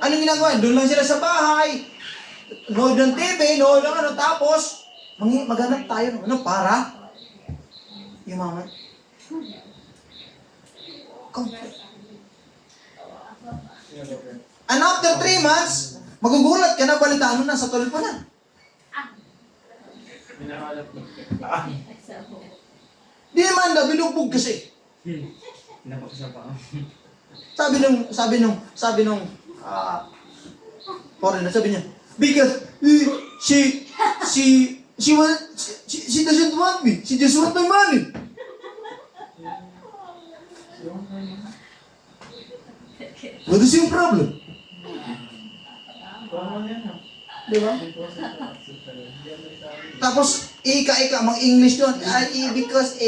Anong ginagawa? Doon lang sila sa bahay. Nood ng TV, nood ng tapos maghanap tayo ng para yumaman. Comfort. And after 3 months, magugulat ka na, balitaan mo na sa tulpo na. Hinahanap mo. Di naman na, binugbog kasi. Napakasya pa. Sabi nung foreigner, sabi niya, because she doesn't want me. She just want my money. What is your problem? Di ba? Tapos, ika-ika, mag-English doon. Because,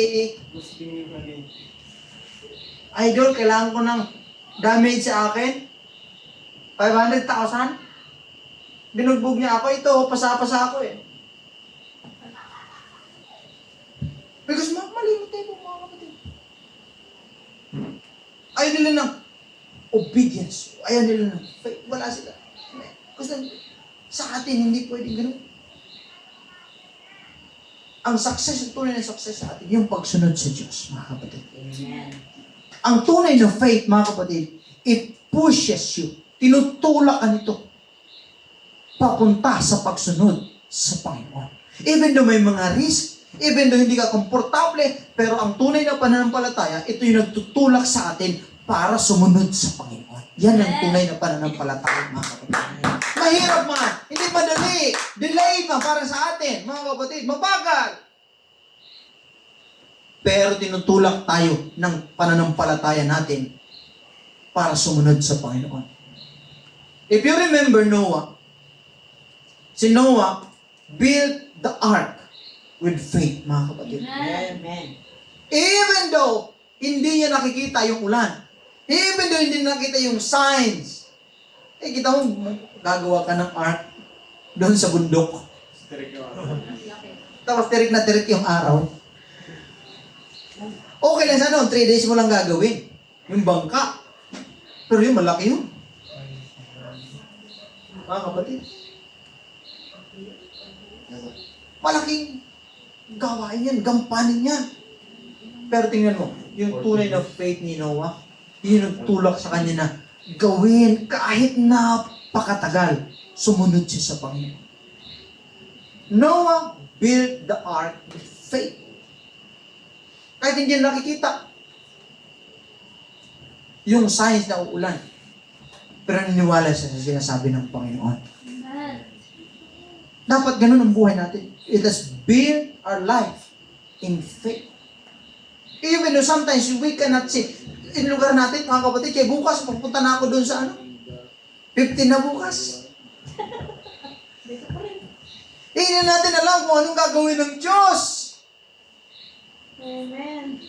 idol, kailangan ko ng damage sa akin. 500,000. Binugbog niya ako. Ito, pasa-pasa ako eh. Because mali mo tayo mga kapatid. Ayaw nila ng obedience. Ayaw nila ng faith. Wala sila. Gusto sa atin, hindi pwedeng ganun. Ang success, ang tunay na success sa atin, yung pagsunod sa Diyos, mga kapatid. Amen. Ang tunay na faith, mga kapatid, it pushes you. Tinutulak ka nito papunta sa pagsunod sa Panginoon. Even though may mga risk, even though hindi ka komportable, pero ang tunay na pananampalataya, ito yung nagtutulak sa atin para sumunod sa Panginoon. Yan ang tunay na pananampalataya, mga kapatid. Mahirap man, hindi madali, delayed man para sa atin, mga kapatid, mabagal. Pero tinutulak tayo ng pananampalataya natin para sumunod sa Panginoon. If you remember Noah, si Noah built the ark with faith, mga kapatid. Amen. Even though hindi niya nakikita yung ulan, even though hindi nakita yung signs, kita mo, gagawa ka ng ark doon sa bundok. Strict yung araw. Tapos tirik na tirik yung araw. Okay lang sana, 3 days mo lang gagawin. Yung bangka. Pero yung malaki yun. Mga kapatid. Malaking gawain yan, gampanin yan. Pero tingnan mo, yung tunay na faith ni Noah, yun nagtulak sa kanya na gawin kahit napakatagal, sumunod siya sa Panginoon. Noah built the ark with faith. Kahit hindi nakikita yung signs na uulan. Pero niniwala siya sa sinasabi ng Panginoon. Dapat ganun ang buhay natin. It has built our life in faith. Even though sometimes we cannot see. In lugar natin, mga kapatid, kaya bukas, pupunta na ako doon sa 15 na bukas. Hindi na natin alam kung anong gagawin ng Diyos. Amen.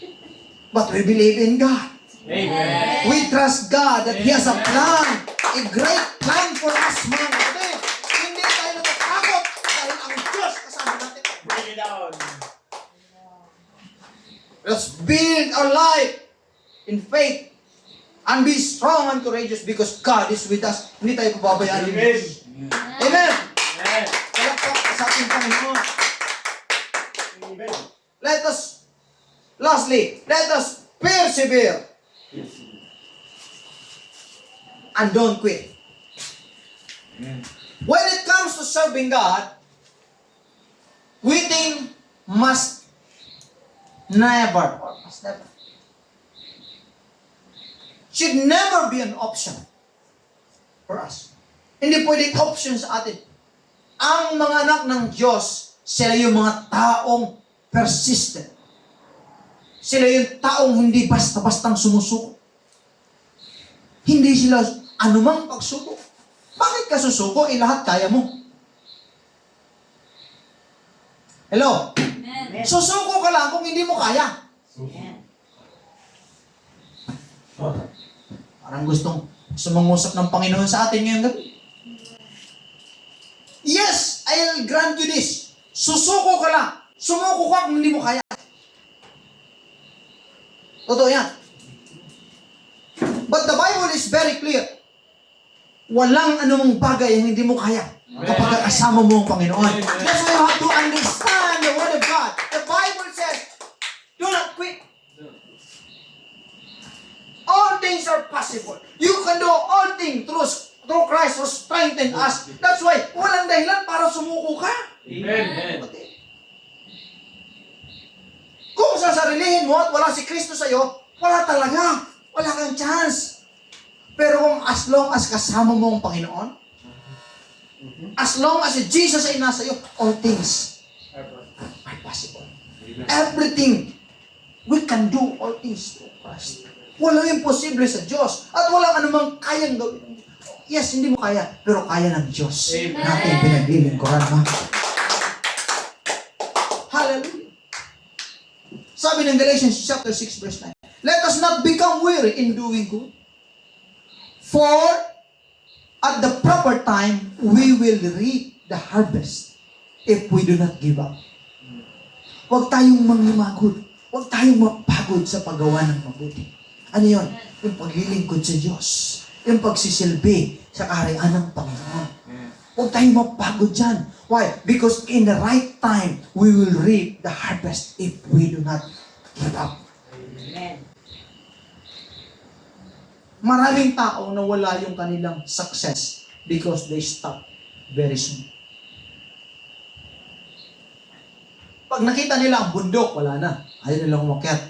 But we believe in God. Amen. We trust God that He has a plan, a great plan for us, mga kapatid. Hindi tayo natatakot dahil ang Diyos kasama natin. Bring it down. Let's build our life in faith. And be strong and courageous because God is with us. Hindi tayo pababayaan ng Amen. Diyos. Amen! Amen. Palakpak sa ating Panginoon. Amen. Lastly, let us persevere and don't quit. Amen. When it comes to serving God, quitting must never should never be an option for us. Hindi pwedeng option sa atin. Ang mga anak ng Diyos, sila yung mga taong persistent. Sila yung taong hindi basta-bastang sumusuko. Hindi sila anumang pagsubok. Bakit ka susuko? Lahat kaya mo. Hello? Amen. Susuko ka lang kung hindi mo kaya. Amen. Parang gustong sumangusap ng Panginoon sa atin ngayong gabi. Yes, I'll grant you this. Susuko ka lang. Sumuko ka kung hindi mo kaya. Totoo yan. But the Bible is very clear. Walang anumang bagay ang hindi mo kaya kapag kasama mo ang Panginoon. That's why you have to understand the Word of God. The Bible says, do not quit. All things are possible. You can do all things through Christ who strengthens us. That's why walang dahilan para sumuko ka. Amen. Kung sasarilihin mo at wala si Kristo sa'yo, wala talaga. Wala kang chance. Pero kung as long as kasama mo ang Panginoon, as long as Jesus ay nasa iyo, all things are possible. Everything, we can do all things through Christ. Walang imposible sa Diyos. At walang anumang kayang gawin. Yes, hindi mo kaya, pero kaya ng Diyos. Amen. Natin pinaglilingkuran mo. Hallelujah. Sabi ng Galatians chapter 6 verse 9, let us not become weary in doing good. For at the proper time, we will reap the harvest if we do not give up. Huwag tayong mangimagod. Huwag tayong mapagod sa paggawa ng mabuti. Ano yun? Yung paglilingkod sa Diyos. Yung pagsisilbi sa kaharian ng Panginoon. Huwag tayong mapagod dyan. Why? Because in the right time, we will reap the harvest if we do not give up. Amen. Maraming tao na wala yung kanilang success because they stop very soon. Pag nakita nila ang bundok, wala na. Ayaw nilang umakyat.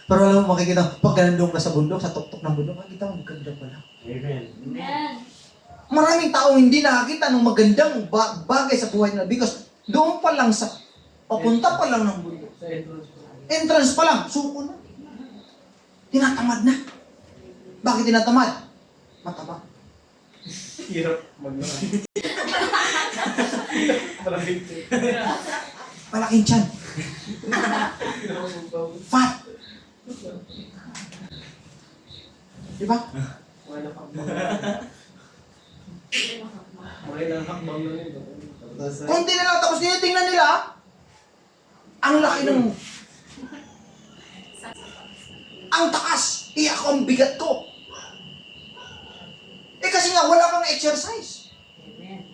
Pero alam mo, makikita, pag nandun ka sa bundok, sa tuktok ng bundok, makikita mo, maganda pala. Amen. Amen. Maraming tao hindi nakakita ng magandang bagay sa buhay nila because doon pa lang sa, papunta pa lang ng bundok. Sa entrance po. Entrance pa lang, suko na. Tinatamad na. Bakit tinatamad? Mataba. Hirap maglakad. Malaking tiyan. Fat. Diba? Okay lang hakbang na nito. Kunti na lang, tapos tinitingnan nila, ang laki ng... Ang taas! Iyak ko, ang bigat ko! Eh kasi nga, wala kang exercise. Amen.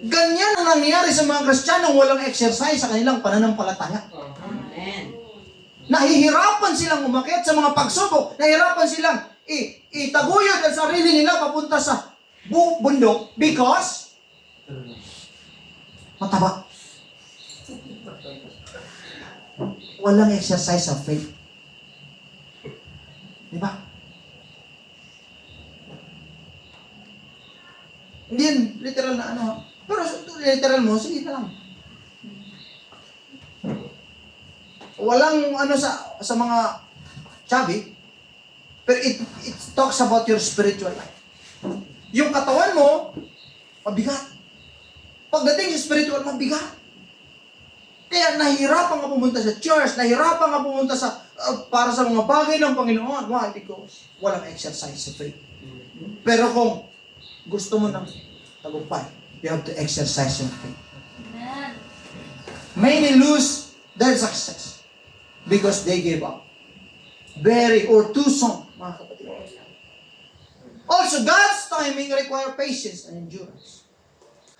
Ganyan ang nangyayari sa mga Kristiyanong walang exercise sa kanilang pananampalataya. Amen. Nahihirapan silang umakyat sa mga pagsubok. Nahihirapan silang itaguyod ang sarili nila papunta sa bundok because mataba. Walang exercise of faith. Diba? Hindi yan literal na ano. Pero literal mo, sige na lang. Walang ano sa mga chubby, pero it talks about your spiritual life. Yung katawan mo, mabigat. Pagdating sa spiritual, mabigat. Kaya nahihirapan ka pumunta sa church, nahihirapan ka pumunta sa para sa mga bagay ng Panginoon. Why? Because walang exercise sa faith. Pero kung gusto mo ng tagumpay, you have to exercise your faith. Amen. Many lose their success because they gave up. very or too soon, mga kapatid. Also, God's timing require patience and endurance.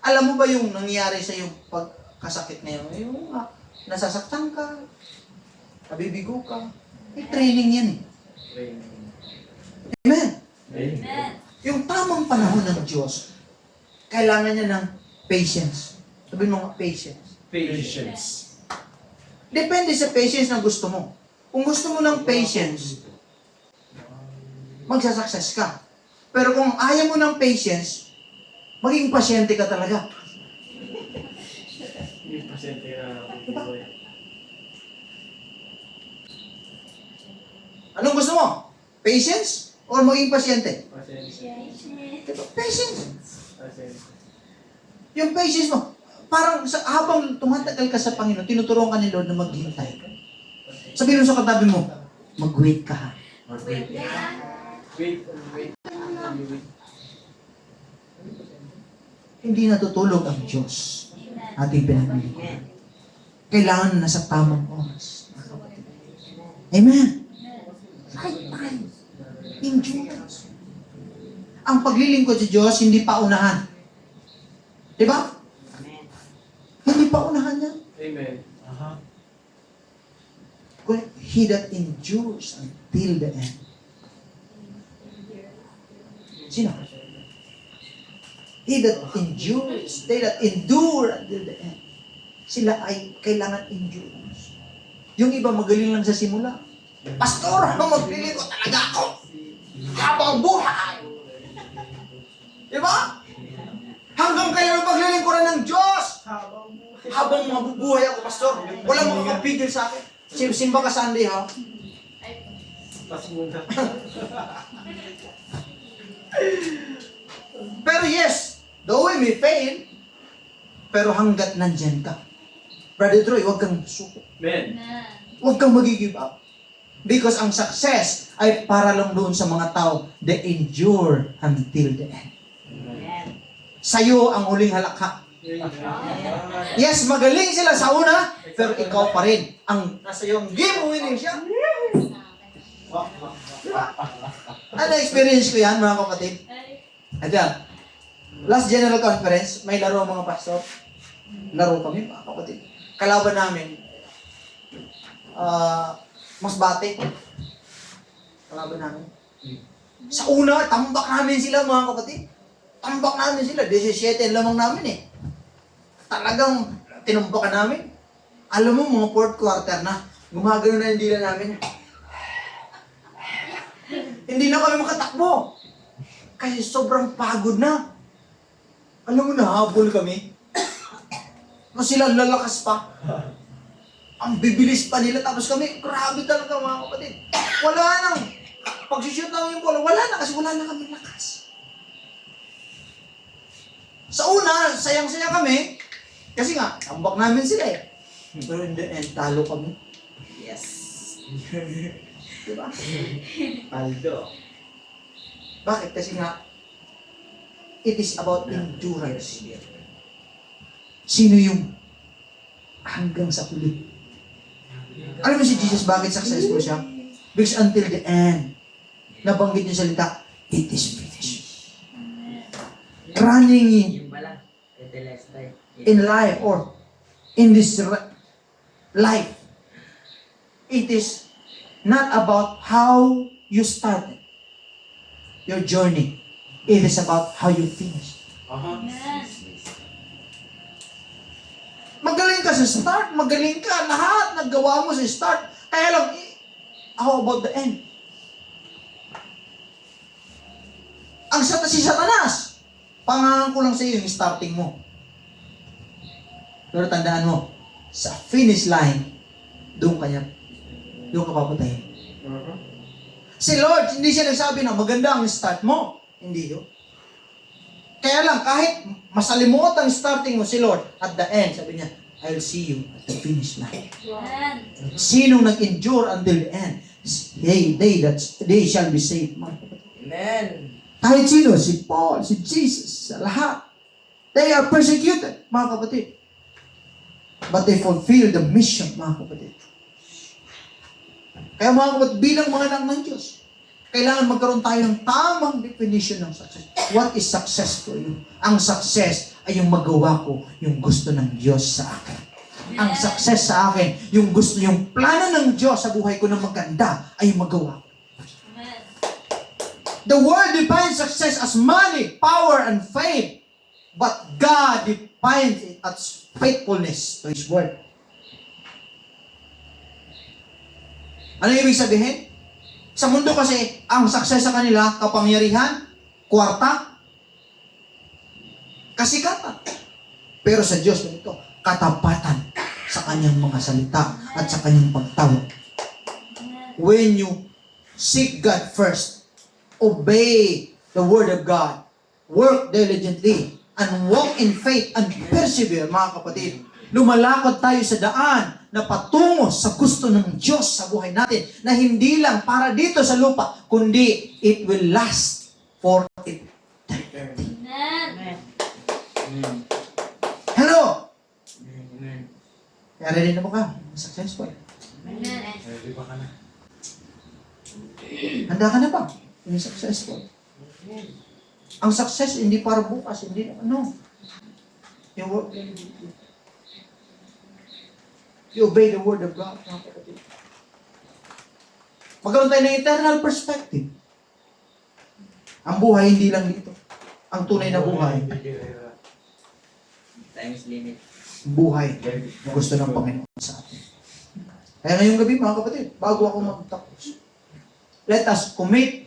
Alam mo ba yung nangyari sa yung pagkasakit ngayon? Yung nasasaktan ka, nabibigo ka. May training yan eh. Amen. Amen. Yung tamang panahon ng Diyos, kailangan niya ng patience. Sabihin mo nga, patience. Patience. Depende sa patience na gusto mo. Kung gusto mo ng patience, magsasucess ka. Pero kung ayaw mo ng patience, maging pasyente ka talaga. Yung pasyente na bubuhay. Anong gusto mo? Patience or maging pasyente? Pasyente. Diba? Patience. Pasyente. Yung patience mo, parang habang tumatagal ka sa Panginoon, tinuturuan ka ni Lord na maghintay. Sabihin mo sa katabi mo, mag-wait ka ha. Wait. Wait. Hindi natutulog ang Diyos. Ating pinaglilingkuran. Kailangan nasa tamang oras. Amen. Right time. Endurance. Ang paglilingkod sa Diyos, hindi pa unahan. Di ba? Amen. Hindi pa unahan yan. Amen. Aha. He that endures until the end. Sino? He that endures, they that endure until the end. Sila ay kailangan endurance. Yung iba magaling lang sa simula. Pastor, maglilingkod talaga ako habang buhay. Di ba? Hanggang kailan maglilingkuran ng Diyos? Habang mabubuhay ako, Pastor. Walang makakapigil sa akin. Simba ka Sunday, ha? Pas muna. Pero yes, though we may fail, pero hanggat nandyan ka. Brother Troy, huwag kang suko. Amen. Huwag kang mag-give up. Because ang success ay para lang doon sa mga tao that endure until the end. Amen. Sa'yo ang huling halakha. Yes, magaling sila sa una, pero ikaw pa rin. Ang nasa iyo, ang game winning siya. Diba? Ano experience ko yan, mga kapatid? At yan, last general conference, may laro mga pastor. Laro kami, mga kapatid. Kalaban namin, Masbate. Kalaban namin. Sa una, tambak namin sila, mga kapatid. Tambak namin sila. 17 lamang namin eh. Talagang tinumbakan namin. Alam mo, mga fourth quarter na, gumagano na yung dila namin. Hindi na kami makatakbo. Kasi sobrang pagod na. Alam mo, nahabol kami. Kasi sila lalakas pa. Ang bibilis pa nila. Tapos kami, grabe talaga mga kapatid. Wala nang, pag-shoot namin yung bola, wala na kasi wala na kami lakas. Sa una, sayang-saya kami. Kasi nga, tambak namin sila eh. Pero in the end, talo kami. Yes. Diba? Aldo. Bakit? Kasi nga, it is about endurance. Sino yung hanggang sa huli? Alam mo si Jesus, bakit successful siya? Because until the end, nabanggit yung salita, it is finished. Running Yung pala. Tetelestai. in life or in this life, it is not about how you started your journey. It is about how you finish. Aha. Magaling ka sa start, magaling ka, lahat naggawa mo sa start. Kaya lang, how about the end? Ang si Satanas, pangangan ko lang sa iyo yung starting mo. Pero tandaan mo, sa finish line, doon ka papatayin. Si Lord, hindi siya nagsabi na maganda ang start mo. Hindi yun. Kaya lang, kahit masalimuot ang starting mo si Lord, at the end, sabi niya, I'll see you at the finish line. Sinong nag-endure until the end, they shall be saved. Amen. Kahit sino, si Paul, si Jesus, sa lahat. They are persecuted, mga kapatid. But they fulfill the mission, mga kapatid. Kaya mga kapatid, bilang mga anak ng Diyos, kailangan magkaroon tayo ng tamang definition ng success. What is success for you? Ang success ay yung magawa ko yung gusto ng Diyos sa akin. Ang success sa akin, yung gusto, yung plano ng Diyos sa buhay ko na maganda ay yung magawa ko. The world defines success as money, power, and fame. But God defines it as faithfulness to His word. Ano ibig sabihin? Sa mundo kasi, ang success sa kanila, kapangyarihan, kwarta, kasikatan. Pero sa Diyos, ito, katapatan sa kanyang mga salita at sa kanyang pagtawag. When you seek God first, obey the Word of God, work diligently, and walk in faith and persevere, mga kapatid, lumalakad tayo sa daan na patungo sa gusto ng Diyos sa buhay natin na hindi lang para dito sa lupa, kundi it will last for eternity. Amen. Hello! Amen. Kaya ready na ba ka? Successful. Amen. Ready ba ka na? Handa ka na ba? Yung successful. Ang success, hindi para bukas, hindi ano. Yung work diligently. You obey the word of God, mga kapatid. Magkaroon tayo ng eternal perspective. Ang buhay hindi lang dito. Ang tunay na buhay, Time's limit. buhay na gusto ng Panginoon sa atin. Kaya ngayong gabi, mga kapatid, bago ako magtapos, let us commit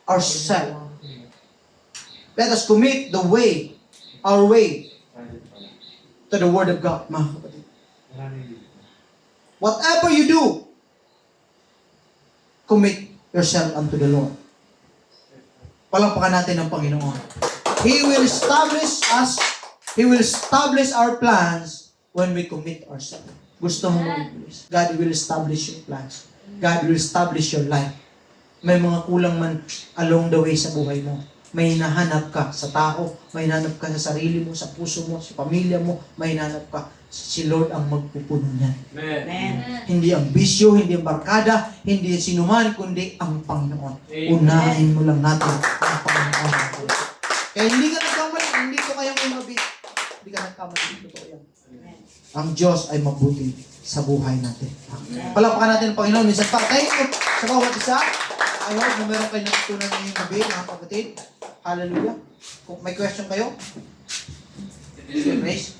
ourselves. Let us commit the way, our way, to the Word of God, mga kapatid. Whatever you do, commit yourself unto the Lord. Palakpakan natin ang Panginoon. He will establish us, He will establish our plans when we commit ourselves. Gusto mo mag-bless. God will establish your plans. God will establish your life. May mga kulang man along the way sa buhay mo. May hinahanap ka sa tao, may hinahanap ka sa sarili mo, sa puso mo, sa pamilya mo, may hinahanap ka. Si Lord ang magpupuno niyan. Amen. Hindi ang bisyo, hindi ang barkada, hindi sinuman, kundi ang Panginoon. Unahin mo lang natin ang Panginoon. Kaya hindi ka nagkamali, hindi ko kayang umabi. Hindi ka nagkamali, totoo yan. Ang Diyos ay mabuti sa buhay natin. Palakpakan natin ang Panginoon. Minsan pa, thank you sa bawat isa. I hope na meron kayo natutunan ngayong gabi, mga kapatid. Hallelujah. Kung may question kayo, Mr. Grace.